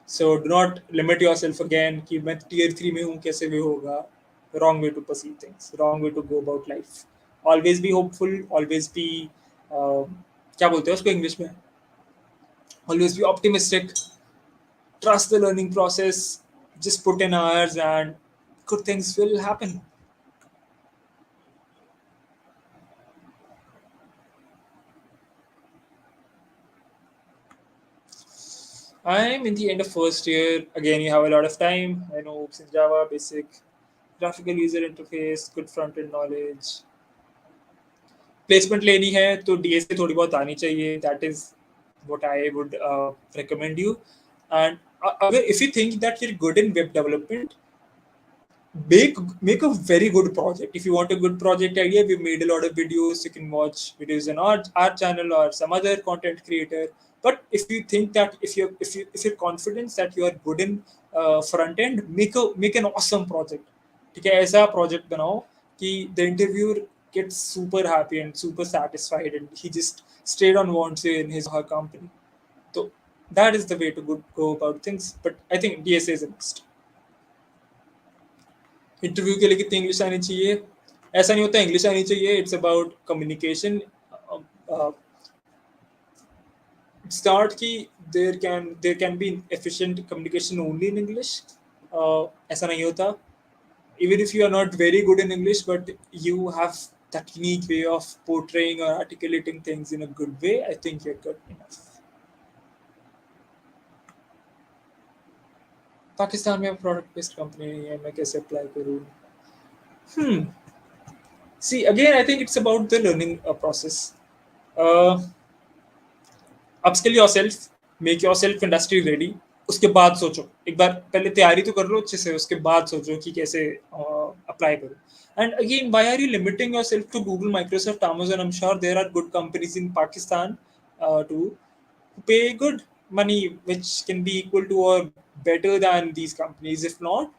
So do not limit yourself again कि मैं टीयर थ्री में हूँ, कैसे भी होगा. Wrong way to perceive things, wrong way to go about life. Always be hopeful, always be, क्या बोलते हैं उसको इंग्लिश में, always be optimistic, trust the learning process, just put in hours and good things will happen. I'm in the end of first year. Again, you have a lot of time. I know oops in Java, basic graphical user interface, good front end knowledge. Placement लेनी है तो DSA थोड़ी बहुत आनी चाहिए. That is what I would recommend you. And if you think that you're good in web development, make a very good project. If you want a good project idea, we made a lot of videos. You can watch videos on our channel or some other content creator. But if you think that if you're confident that you are good in front end, make an awesome project. ठीक है, ऐसा project बनाओ कि the interviewer gets super happy and super satisfied and he just straight on wants you in his or her company. So that is the way to go about things. But I think DSA is a must. Interview के लिए कितनी English आनी चाहिए? ऐसा नहीं होता English आनी चाहिए. It's about communication. It's not कि there can be efficient communication only in English. ऐसा नहीं होता. Even if you are not very good in English, but you have that unique way of portraying or articulating things in a good way, I think you're good enough. Pakistan में product based company नहीं है, मैं कैसे apply करूँ? See, again, I think it's about the learning process. Upskill yourself, make yourself industry ready. उसके बाद सोचो, एक बार पहले तैयारी तो कर लो अच्छे से, उसके बाद सोचो कि कैसे अप्लाई करो. And again, why are you limiting yourself to Google, Microsoft, Amazon? I'm sure there are good companies in Pakistan too, who pay good money, which can be equal to or better than these companies. If not,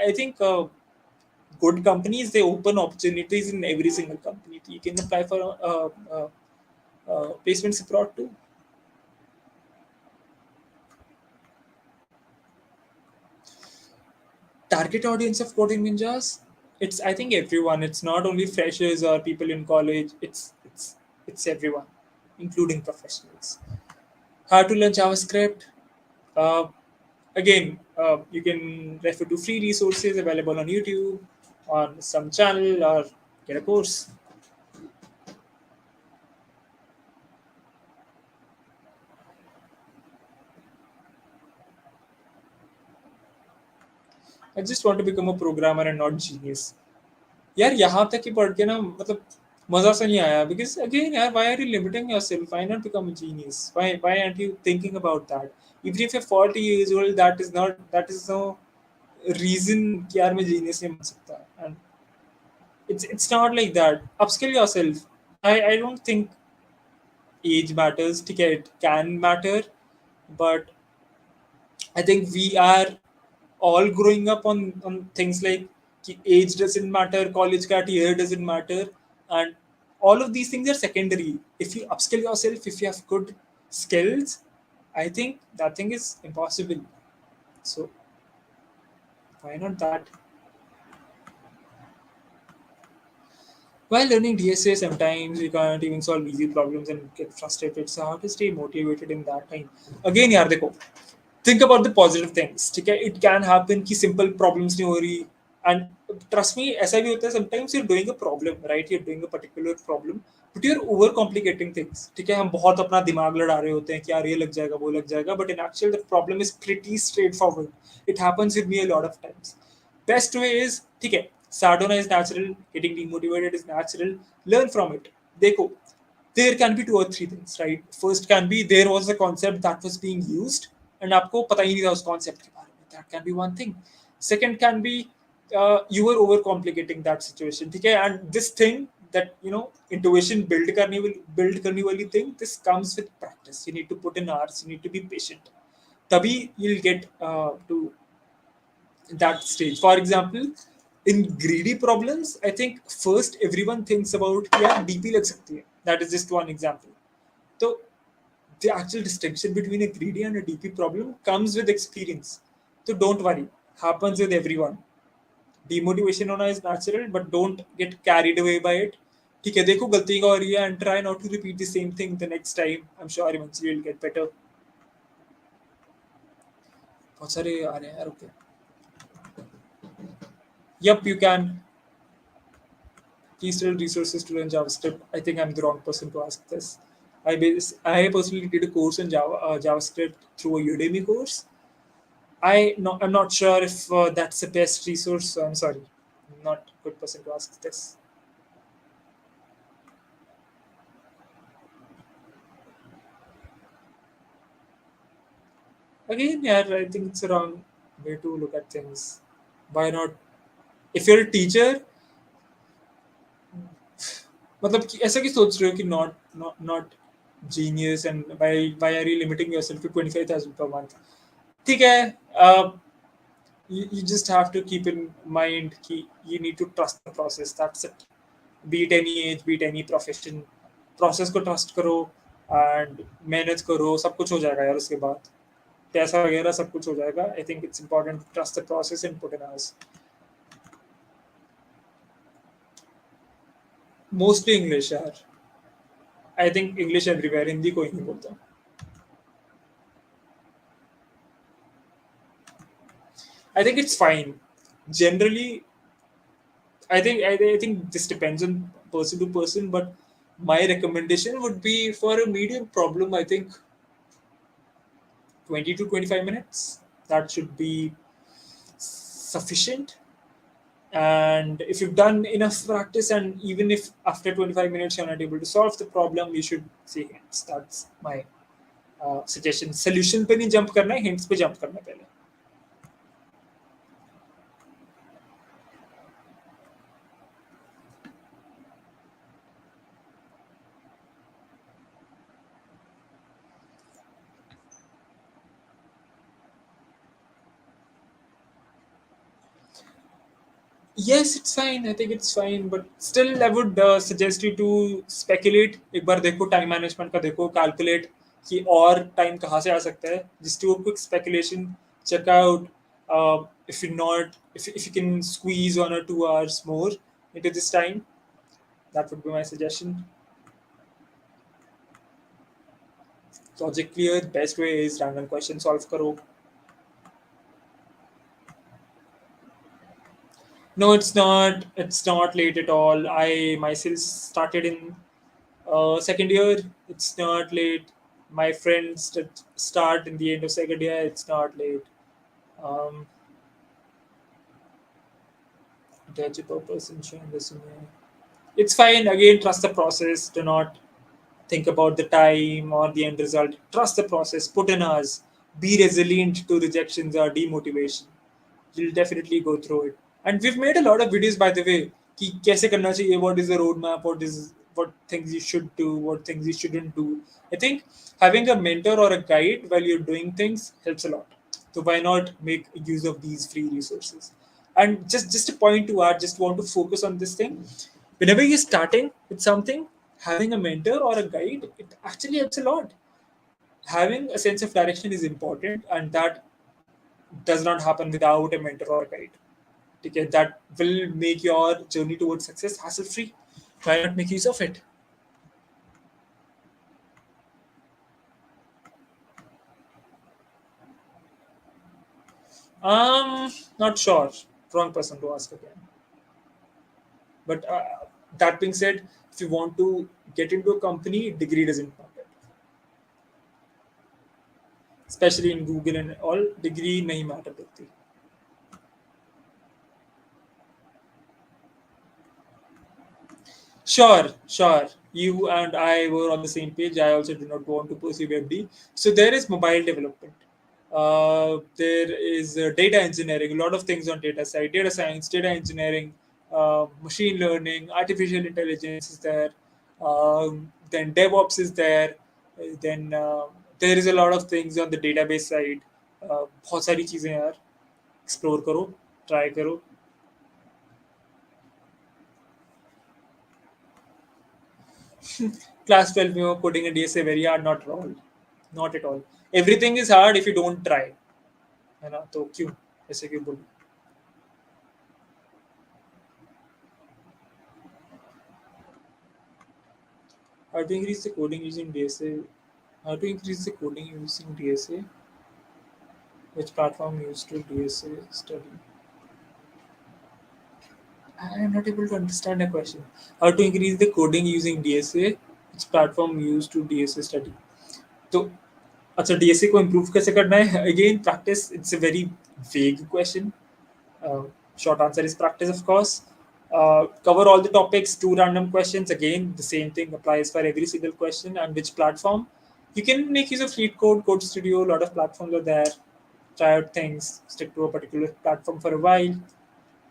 I think good companies, they open opportunities in every single company. You can apply for placements abroad too. Target audience of coding ninjas, it's, I think, everyone. It's not only freshers or people in college. It's everyone, including professionals. How to learn JavaScript? uh, Again, you can refer to free resources available on YouTube, on some channel, or get a course. I just want to become a programmer and not genius. यार यहाँ तक ही पढ़ के ना, मतलब मजा सा नहीं आया. Because again, यार, why are you limiting yourself? Why not become a genius? Why aren't you thinking about that? Even if you're 40 years old, that is no reason कि यार मैं genius नहीं बन सकता. And it's not like that. Upskill yourself. I don't think age matters. ठीक है, it can matter, but I think we are all growing up on things like कि age doesn't matter, college का year doesn't matter, and all of these things are secondary. If you upskill yourself, if you have good skills, I think that thing is impossible. So why not that? While learning DSA, sometimes you can't even solve easy problems and get frustrated. So how to stay motivated in that time? Again, यार देखो, think about the positive things. ठीक है, it can happen कि simple problems नहीं हो रही, and trust me, ऐसा भी होता है sometimes you're doing a problem, right? You're doing a particular problem, but you're over complicating things. ठीक है, हम बहुत अपना दिमाग लड़ा रहे होते हैं कि यार ये लग जाएगा वो लग जाएगा, but in actual the problem is pretty straightforward. It happens with me a lot of times. Best way is, ठीक है, sad होना is natural, getting demotivated is natural, learn from it. देखो, there can be two or three things, right? First can be there was a concept that was being used and आपको पता ही नहीं था उस concept के बारे में. That can be one thing. Second can be you were overcomplicating that situation, ठीक है? And this thing that intuition build करने वाली thing, this comes with practice. You need to put in hours. You need to be patient. तभी you'll get to that stage. For example, in greedy problems, I think first everyone thinks about यार DP लग सकती है. That is just one example. So the actual distinction between a greedy and a DP problem comes with experience. So don't worry, happens with everyone. Demotivation होना is natural, but don't get carried away by it. ठीक है, देखो गलती का हो रही है and try not to repeat the same thing the next time. I'm sure eventually you'll get better. बहुत सारे आ रहे हैं यार. Okay. Yep, you can. Please tell resources to learn JavaScript. I think I'm the wrong person to ask this. I personally did a course in JavaScript through a Udemy course. I'm not sure if that's the best resource. So I'm sorry, I'm not a good person to ask this. Again, yeah, I think it's a wrong way to look at things. Why not? If you're a teacher, मतलब कि ऐसा क्यों सोच रहे हो कि not genius and why are you limiting yourself to 25,000 per month? ठीक है, you just have to keep in mind कि you need to trust the process. That's it. Be it any age, be it any profession, process को trust करो and मेहनत करो, सब कुछ हो जाएगा यार उसके बाद. पैसा वगैरह सब कुछ हो जाएगा. I think it's important to trust the process and put in hours. Mostly English यार. I think English everywhere. Hindi कोई नहीं बोलता. I think it's fine. Generally, I think this depends on person to person, but my recommendation would be for a medium problem. I think 20 to 25 minutes. That should be sufficient. And if you've done enough practice, and even if after 25 minutes you're not able to solve the problem, you should see hints. That's my suggestion. Solution पे नहीं jump करना है, hints पे jump करना है पहले. Yes, it's fine. I think it's fine, but still, I would suggest you to speculate. एक बार देखो time management का देखो, calculate कि और time कहाँ से आ सकता है. Just do a quick speculation, check out if you not if you can squeeze 1 or 2 hours more into this time. That would be my suggestion. Logic clear. Best way is random question solve करो. No, it's not. It's not late at all. I myself started in second year. It's not late. My friends that start in the end of second year. It's not late. Um, Attach a purpose and share resume. It's fine. Again, trust the process. Do not think about the time or the end result. Trust the process. Put in hours. Be resilient to rejections or demotivation. You'll definitely go through it. And we've made a lot of videos, by the way, कि कैसे करना चाहिए, what is the roadmap, what things you should do, what things you shouldn't do. I think having a mentor or a guide while you're doing things helps a lot. So why not make use of these free resources? And just a point to add, just want to focus on this thing. Whenever you're starting with something, having a mentor or a guide, it actually helps a lot. Having a sense of direction is important, and that does not happen without a mentor or a guide. Okay, that will make your journey towards success hassle free. Why not make use of it? Not sure. Wrong person to ask again. But that being said, if you want to get into a company, degree doesn't matter. Especially in Google and all, degree nahi matter करती. Sure, sure. You and I were on the same page. I also do not want to pursue WebD. So there is mobile development. There is data engineering, a lot of things on data side, data science, data engineering, machine learning, artificial intelligence is there. Then DevOps is there. Then there is a lot of things on the database side. बहुत सारी चीजें यार explore करो try करो Class 12 में वो coding and DSA very hard, not at all. Not at all. Everything is hard if you don't try. है ना तो क्यों ऐसे क्यों बोलूं How to increase the coding using DSA? How to increase the coding using DSA? Which platform used to DSA study? I am not able to understand the question. How to increase the coding using DSA? Which platform used to DSA study? तो अच्छा DSA को improve कैसे करना है? Again, practice. It's a very vague question. Uh, Short answer is practice, of course. Cover all the topics, two random questions. Again, the same thing applies for every single question. And which platform? You can make use of Fleet Code, Code Studio. A lot of platforms are there. Try out things. Stick to a particular platform for a while.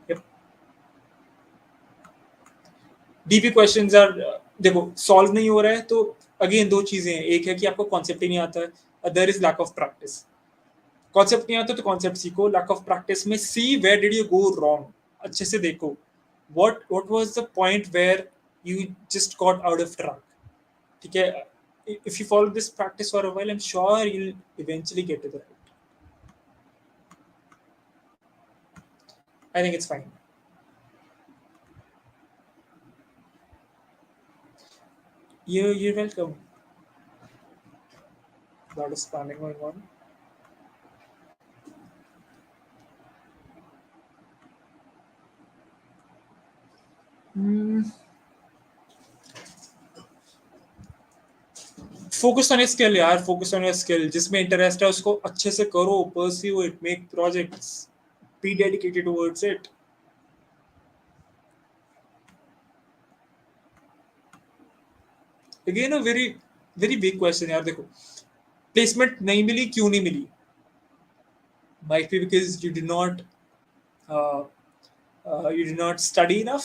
Yep. DP questions are देखो solve नहीं हो रहा है तो again दो चीजें हैं एक है कि आपको कॉन्सेप्ट ही नहीं आता है other is lack of practice concept नहीं आता तो कॉन्सेप्ट सीखो लैक ऑफ प्रैक्टिस में see where did you go wrong अच्छे से देखो what was the point where you just got out of track ठीक है if you follow this practice for a while I'm sure you'll eventually get to the right I think it's fine you're welcome a lot of spamming going on focus on skill यार focus on your skill जिसमें interest है उसको अच्छे से करो pursue it make projects be dedicated towards it again a very very big question यार देखो placement नहीं मिली क्यों नहीं मिली might be because uh, you did not study enough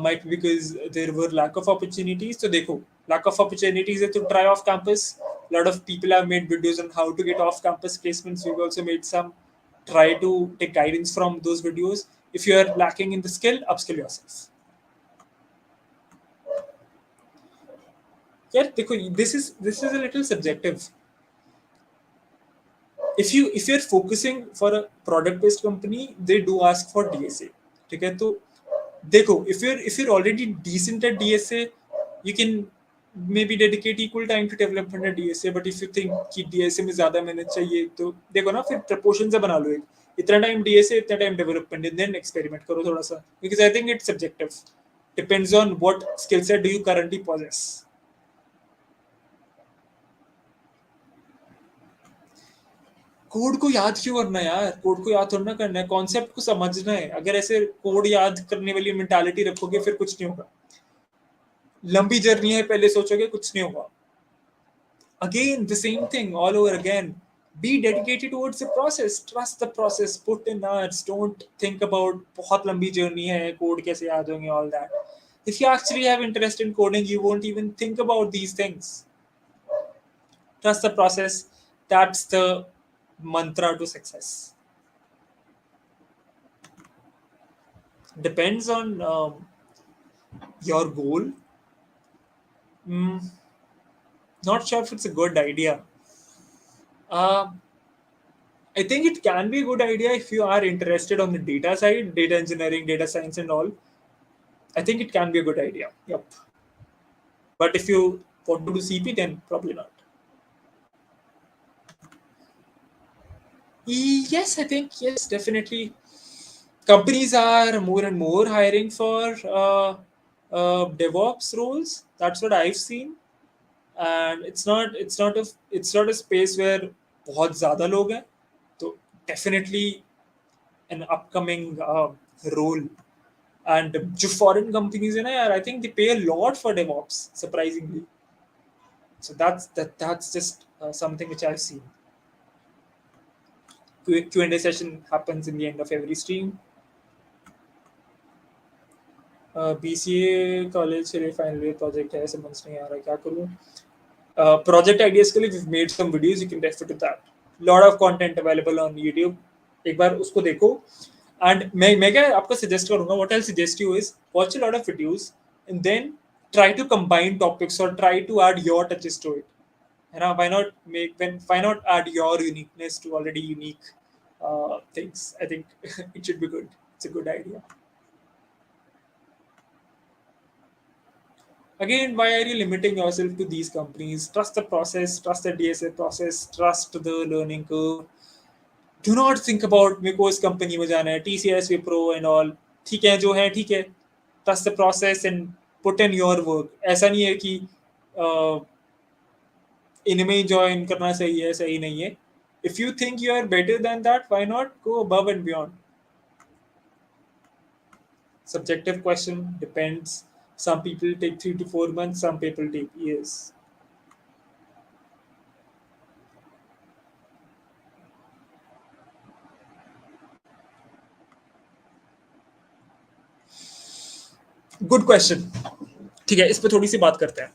might be because there were lack of opportunities so देखो lack of opportunities है to try off campus a lot of people have made videos on how to get off campus placements we've also made some try to take guidance from those videos if you are lacking in the skill upskill yourself yeah देखो this is a little subjective if you're focusing for a product based company they do ask for DSA ठीक है तो देखो if you're already decent at DSA you can maybe dedicate equal time to development at DSA but if you think कि DSA में ज्यादा मेहनत चाहिए तो देखो ना फिर proportion से बना लो एक इतना टाइम DSA इतना time development and then experiment करो थोड़ा सा because I think it's subjective depends on what skill set do you currently possess code को याद क्यों करना है यार कोड को याद थोड़ा ना करना है कॉन्सेप्ट को समझना है अगर ऐसे कोड याद करने वाली मेंटालिटी रखोगे फिर कुछ नहीं होगा लंबी जर्नी है पहले सोचोगे कुछ नहीं होगा again the same thing all over again be dedicated towards the process trust the process put in hours don't think about बहुत लंबी जर्नी है कोड कैसे याद होंगे all that if you actually have interest in coding you won't even think about these things trust the process that's the mantra to success depends on your goal. Mm, not sure if it's a good idea. Uh, I think it can be a good idea if you are interested on the data side, data engineering, data science, and all. I think it can be a good idea. Yep. But if you want to do CP, then probably not. Yes, I think yes, definitely. companies are more and more hiring for DevOps roles. That's what I've seen, and it's not a space where बहुत ज़्यादा लोग हैं. So definitely an upcoming role. And जो foreign companies है ना यार, I think they pay a lot for DevOps, surprisingly. So that's just something which I've seen. Q&A session happens in the end of every stream. BCA college के लिए final year project है, समझ नहीं आ रहा क्या करूँ. Project ideas के लिए we've made some videos, you can refer to that. Lot of content available on YouTube. एक बार उसको देखो. And मैं क्या आपको suggest करूँगा, what I'll suggest you is watch a lot of videos and then try to combine topics or try to add your touches to it. You know, why not add your uniqueness to already unique things? I think it should be good. It's a good idea. Again, why are you limiting yourself to these companies? Trust the process, trust the DSA process, trust the learning curve. Do not think about मेरे को इस company में जाना है, TCS, Wipro and all. ठीक है जो है ठीक है. Trust the process and put in your work. ऐसा नहीं है कि इनमें ज्वाइन करना सही है, सही नहीं है. If you think you are better than that, why not go above and beyond? Subjective question depends. Some people take 3 to 4 months, some people take years. Good question. ठीक है, इस पे थोड़ी सी बात करते हैं.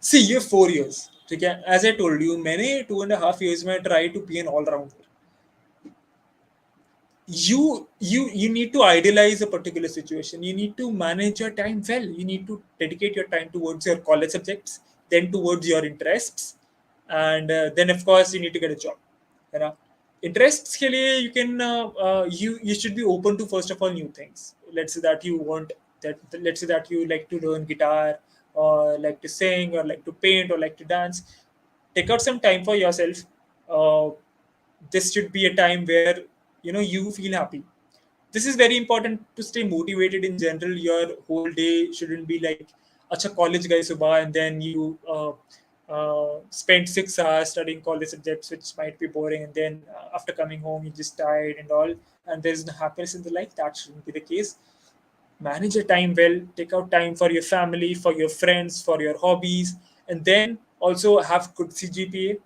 सी ये 4 years, ठीक है, एज आई टोल्ड यू, मैंने 2.5 years में try to be an allrounder. You need to idealize a particular situation. You need to manage your time well. You need to dedicate your time towards your college subjects, then towards your interests, and then of course you need to get a job. है ना? Interests के लिए you can you should be open to first of all new things. Let's say that you want that. Let's say that you like to learn guitar, or like to sing, or like to paint, or like to dance. Take out some time for yourself. This should be a time where you feel happy. This is very important to stay motivated in general. Your whole day shouldn't be like acha college guy subah and then you spend 6 hours studying college subjects which might be boring, and then after coming home you're just tired and all, and there's no happiness in the life. That shouldn't be the case. Manage your time well. Take out time for your family, for your friends, for your hobbies, and then also have good CGPA.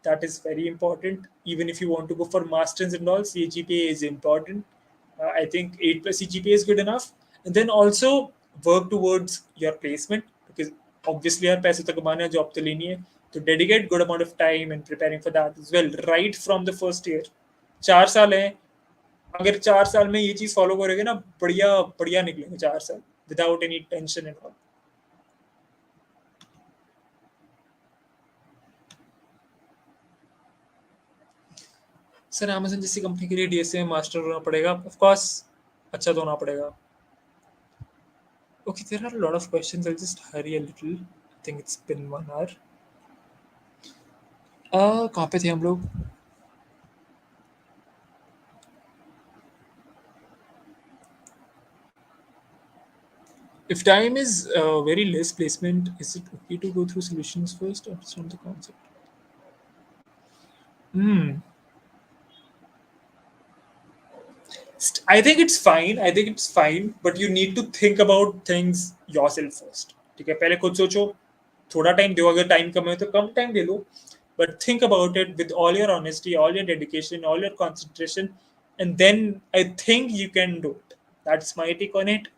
That is very important. Even if you want to go for masters and all, CGPA is important. I think 8+ CGPA is good enough. And then also work towards your placement, because obviously यार पैसे तो कमाने हैं, job तो लेनी है. तो dedicate good amount of time in preparing for that as well, right from the first year. 4 साल हैं. अगर 4 साल में ये चीज फॉलो करोगे ना, बढ़िया बढ़िया निकलेंगे 4 साल without any tension and all. Sir Amazon जैसी कंपनी के लिए डीएसए में मास्टर होना पड़ेगा? ऑफ कोर्स अच्छा तो होना पड़ेगा. Okay, there are a lot of questions. I just hurry a little. I think it's been 1 hour. कहाँ पे थे हम लोग? If time is very less placement, is it okay to go through solutions first or understand the concept? I think it's fine. I think it's fine, but you need to think about things yourself first. ठीक है, पहले खुद सोचो. थोड़ा time दो, अगर time कम है तो कम टाइम दे लो. But think about it with all your honesty, all your dedication, all your concentration, and then I think you can do it. That's my take on it.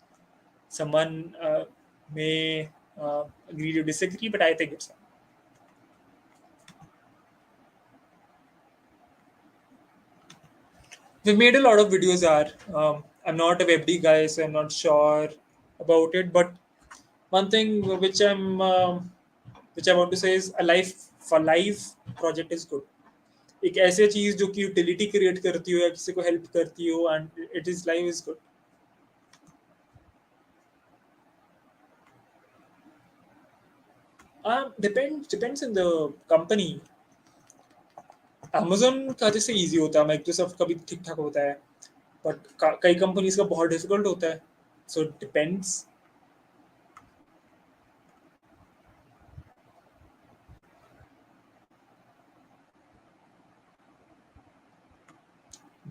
Someone may agree to disagree, but I think it's fine. We've made a lot of videos. I'm not a WebD guy, so I'm not sure about it. But one thing which I want to say is a life project is good. एक ऐसी चीज जो कि utility create करती हो या किसी को हेल्प करती हो, and it is life is good. Depends on the company. Amazon का जैसे इजी होता है, माइक्रोसॉफ्ट का भी ठीक ठाक होता है. बट कई कंपनीज का बहुत डिफिकल्ट होता है. So depends.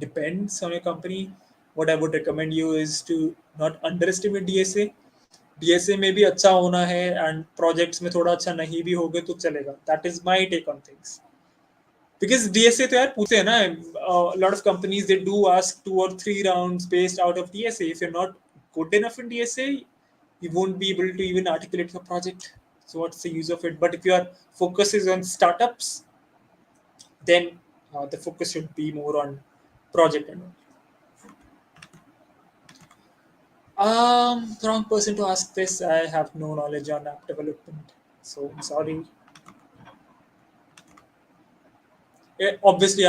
Depends on your company. What I would recommend you is to not underestimate DSA. DSA में भी अच्छा होना है एंड प्रोजेक्ट्स में थोड़ा अच्छा नहीं भी होगे तो चलेगा. That is my take on things. Because DSA तो यार पूछते हैं ना, lot of companies they do ask 2 or 3 rounds based out of DSA. If you're not good enough in DSA, you won't be able to even articulate your project. So what's the use of it? But if your focus is on startups, then the focus should be more on project and all. Wrong person to ask this. I have no knowledge on app development, so I'm sorry. Obviously,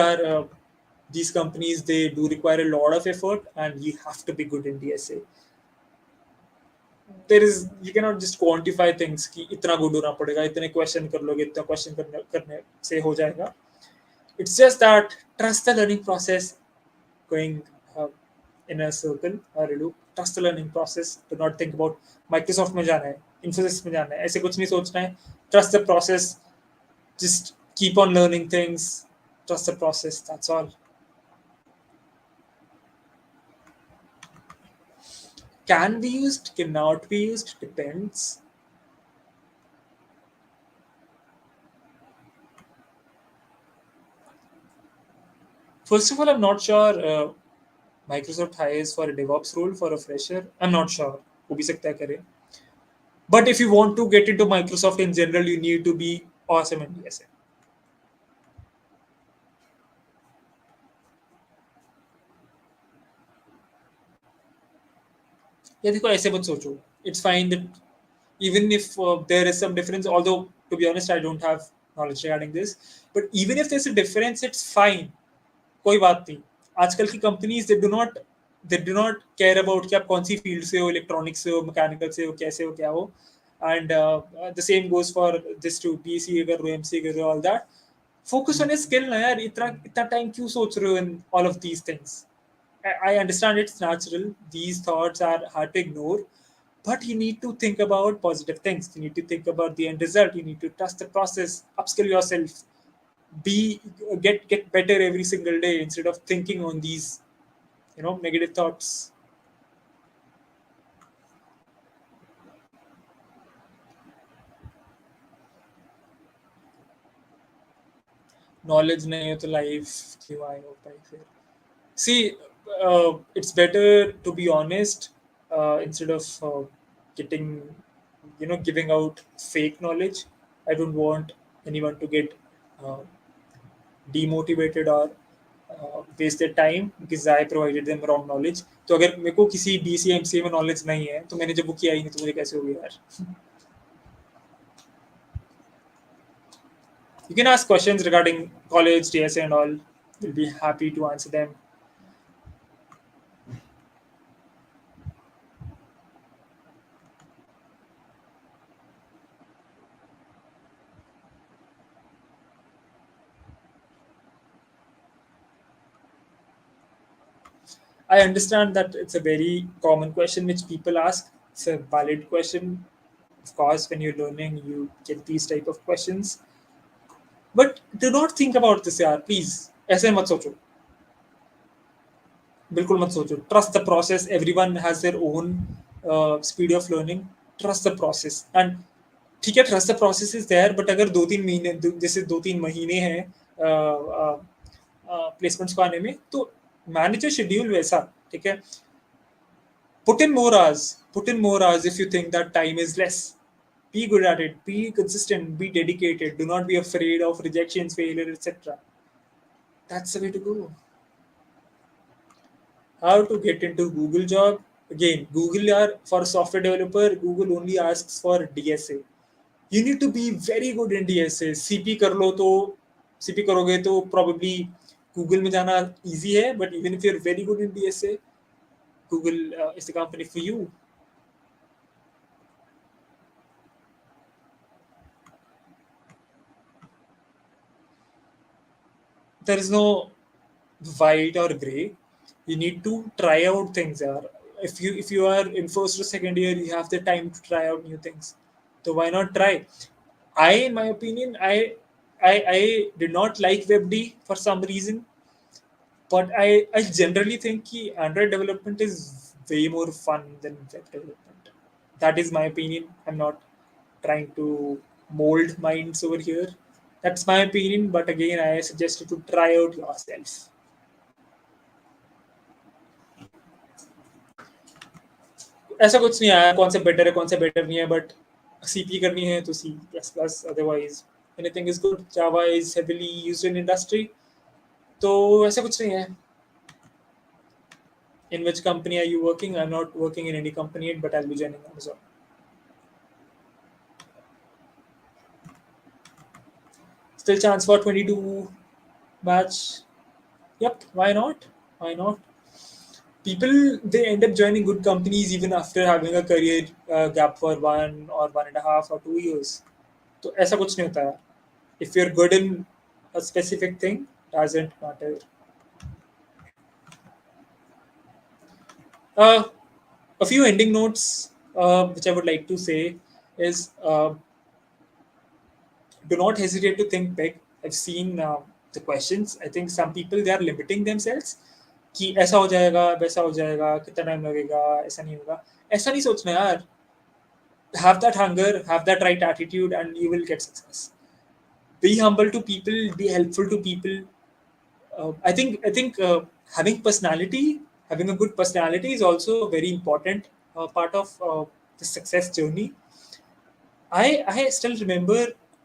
these companies, they do require a lot of effort, and you have to be good in DSA. There is, you cannot just quantify things कि इतना good होना पड़ेगा, इतने question कर लोगे, इतना question करने से हो जाएगा. It's just that trust the learning process, going in a circle or a loop. Trust the learning process. Do not think about Microsoft में जाना है, Infosys में जाना है, ऐसे कुछ नहीं सोचना है. Trust the process. Just keep on learning things. Trust the process. That's all. Can be used, cannot be used, depends. First of all, I'm not sure Microsoft hires for a DevOps role for a fresher. I'm not sure. हो भी सकता है करे. But if you want to get into Microsoft in general, you need to be awesome in DSA. या देखो ऐसे मत सोचो. It's fine that even if there is some difference, although to be honest, I don't have knowledge regarding this, but even if there's a difference, it's fine. कोई बात नहीं. आजकल की companies they do not care about कि आप कौन सी field से हो, इलेक्ट्रॉनिक्स से हो, मैकेनिकल से हो, कैसे हो, क्या हो. And the same goes for this to BC कर रहे हो, एमसी कर रहे हो, all that. Focus on skill ना यार. इतना इतना टाइम क्यों सोच रहे हो in all of these things? I understand it's natural. These thoughts are hard to ignore, but you need to think about positive things. You need to think about the end result. You need to trust the process, upskill yourself, be get better every single day instead of thinking on these negative thoughts. Knowledge nahi ho to life kyun aaye ho pai fir. See, it's better to be honest instead of getting giving out fake knowledge. I don't want anyone to get uh, demotivated or waste their time because I provided them wrong knowledge. तो अगर मेरे को किसी BCA MCA में knowledge नहीं है तो मैंने जब वो किया ही नहीं तो मुझे कैसे होगी यार. You can ask questions regarding college, DSA and all. We'll be happy to answer them. I understand that it's a very common question which people ask. It's a valid question. Of course, when you're learning, you get these type of questions. But do not think about this यार, please. ऐसे मत सोचो. बिल्कुल मत सोचो. Trust the process. Everyone has their own speed of learning. Trust the process. And ठीक है, trust the process is there. But अगर 2-3 महीने, जैसे 2-3 महीने हैं प्लेसमेंट्स को आने में, तो मैनेज योर शेड्यूल वैसा. ठीक है, put in more hours. Put in more hours if you think that time is less. Be good at it. Be consistent. Be dedicated. Do not be afraid of rejections, failure, etc. That's the way to go. How to get into Google job? Again, Google are for software developer. Google only asks for DSA. You need to be very good in DSA. CP कर लो तो CP करोगे तो probably Google में जाना easy है. But even if you're very good in DSA, Google is the company for you. There is no white or gray. You need to try out things. Yeah. If you are in first or second year, you have the time to try out new things. So why not try? In my opinion, I did not like WebD for some reason, but I generally think कि Android development is way more fun than web development. That is my opinion. I'm not trying to mold minds over here. That's my opinion, but again, I suggest you to try out yourself. ऐसा कुछ नहीं आया कौन सा better है कौन सा better नहीं है बट सीपी करनी है तो C plus plus otherwise anything is good Java is heavily used in industry तो ऐसा कुछ नहीं है in which company are you working I'm not working in any company yet but I'll be joining Amazon still chance for 22 match yep why not people they end up joining good companies even after having a career gap for 1 or 1.5 or 2 years तो ऐसा कुछ नहीं होता है if you're good in a specific thing doesn't matter uh, a few ending notes which I would like to say is do not hesitate to think big. I've seen the questions. I think some people they are limiting themselves कि ऐसा हो जाएगा वैसा हो जाएगा कितना time लगेगा ऐसा नहीं होगा ऐसा नहीं सोचना यार have that hunger have that right attitude and you will get success be humble to people be helpful to people I think having personality having a good personality is also a very important part of the success journey I still remember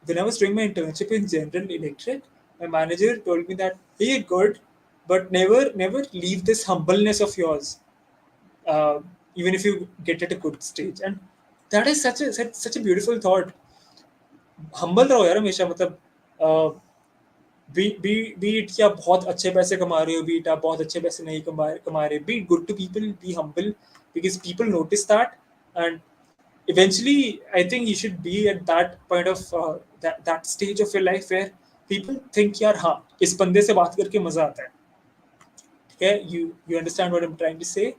when I was doing my internship in General Electric, my manager told me that hey, you're good, but never leave this humbleness of yours, uh, even if you get at a good stage. And that is such a beautiful thought. Humble रहो यार हमेशा मतलब be it कि आप बहुत अच्छे पैसे कमा रहे हो be it आप बहुत अच्छे पैसे नहीं कमा रहे be good to people be humble because people notice that and eventually I think you should be at that point of that stage of your life where people think यार हाँ इस बंदे से बात करके मजा आता है ठीक है you understand what I'm trying to say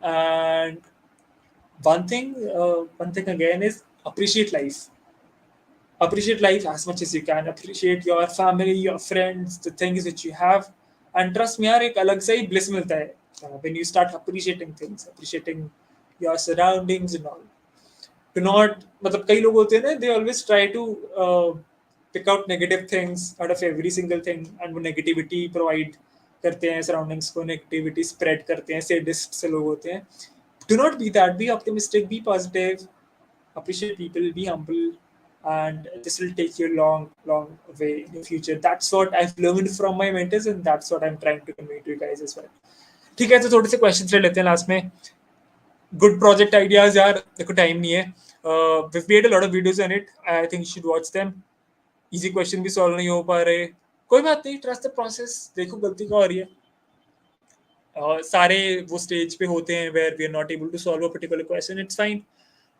and one thing again is appreciate life as much as you can appreciate your family your friends the things that you have and trust me यार एक अलग सा ही bliss मिलता है when you start appreciating things appreciating your surroundings and all to not मतलब कई लोग होते हैं ना they always try to pick out negative things out of every single thing and वो negativity provide करते हैं surroundings को negativity spread करते हैं sadist से लोग होते हैं do not be that be optimistic be positive appreciate people be humble and this will take you a long way in the future that's what I've learned from my mentors and that's what I'm trying to convey to you guys as well ठीक है तो थोड़े से questions ले लेते हैं last में good project ideas यार देखो टाइम नहीं है we've made a lot of videos on it I think you should watch them easy question भी solve नहीं हो पा रहे कोई बात नहीं trust the process देखो गलती क्या हो रही है सारे वो स्टेज पे होते हैं where we are not able to solve a particular question it's fine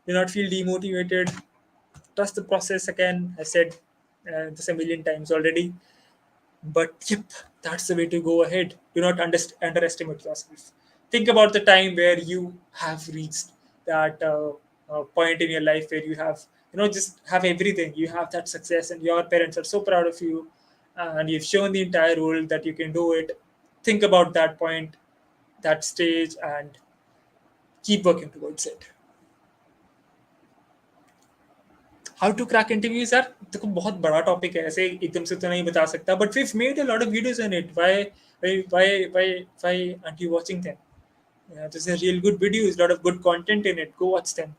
do not feel demotivated trust the process again I said this a million times already but yep that's the way to go ahead do not underestimate yourself think about the time where you have reached that point in your life where you have just have everything you have that success and your parents are so proud of you and you've shown the entire world that you can do it think about that point that stage and keep working towards it how to crack interviews यार देखो बहुत बड़ा topic है ऐसे एकदम से तो नहीं बता सकता but we made a lot of videos in it why aren't you watching them there's a real good videos lot of good content in it go watch them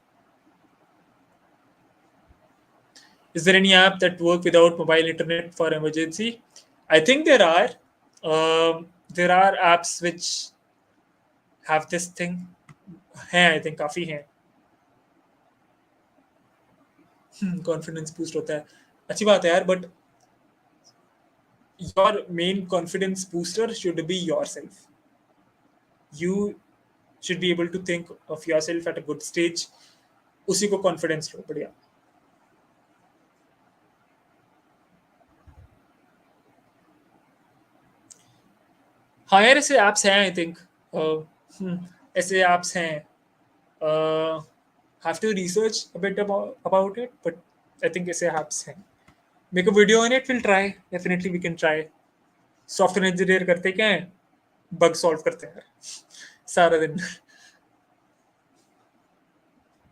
is there any app that work without mobile internet for emergency I think there are apps which have this thing है I think काफी हैं confidence boost होता है अच्छी बात है यार but your main confidence booster should be yourself you should be able to think of yourself at a good stage उसी को confidence लो बढ़िया हाँ यार ऐसे apps हैं I think ऐसे apps हैं. Have to research a bit about it, but I think ऐसे apps हैं. Make a video on it. We'll try. Definitely we can try. Software engineer करते क्या है? Bug solve करते हैं सारा दिन.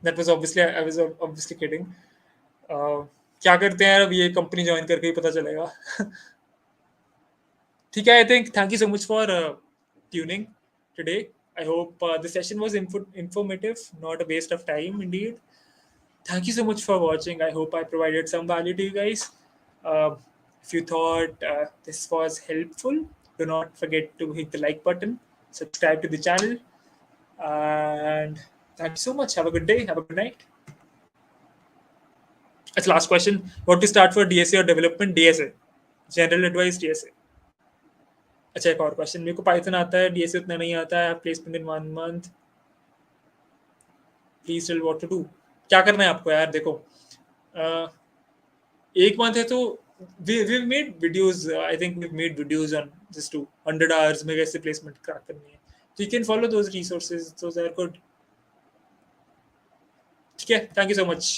That was obviously I was obviously kidding. क्या करते हैं यार, अब ये कंपनी ज्वाइन करके ही पता चलेगा. ठीक है, I think thank you so much for tuning today. I hope the session was informative, not a waste of time indeed. Thank you so much for watching. I hope I provided some value to you guys. Uh, if you thought this was helpful, do not forget to hit the like button, subscribe to the channel, and thank you so much. Have a good day. Have a good night. That's the last question. What to start for DSA or development? DSA. General advice DSA. अच्छा, एक और question. मेरे को Python आता है, DSA उतना नहीं आता है. Placement in 1 month. Please tell what to do. क्या करना है आपको यार? देखो, 1 month है तो we made videos. I think we've made videos on just to 100 hours में कैसे प्लेसमेंट क्रैक करनी है. So you can follow those resources. Those are good. ठीक है. Thank you so much.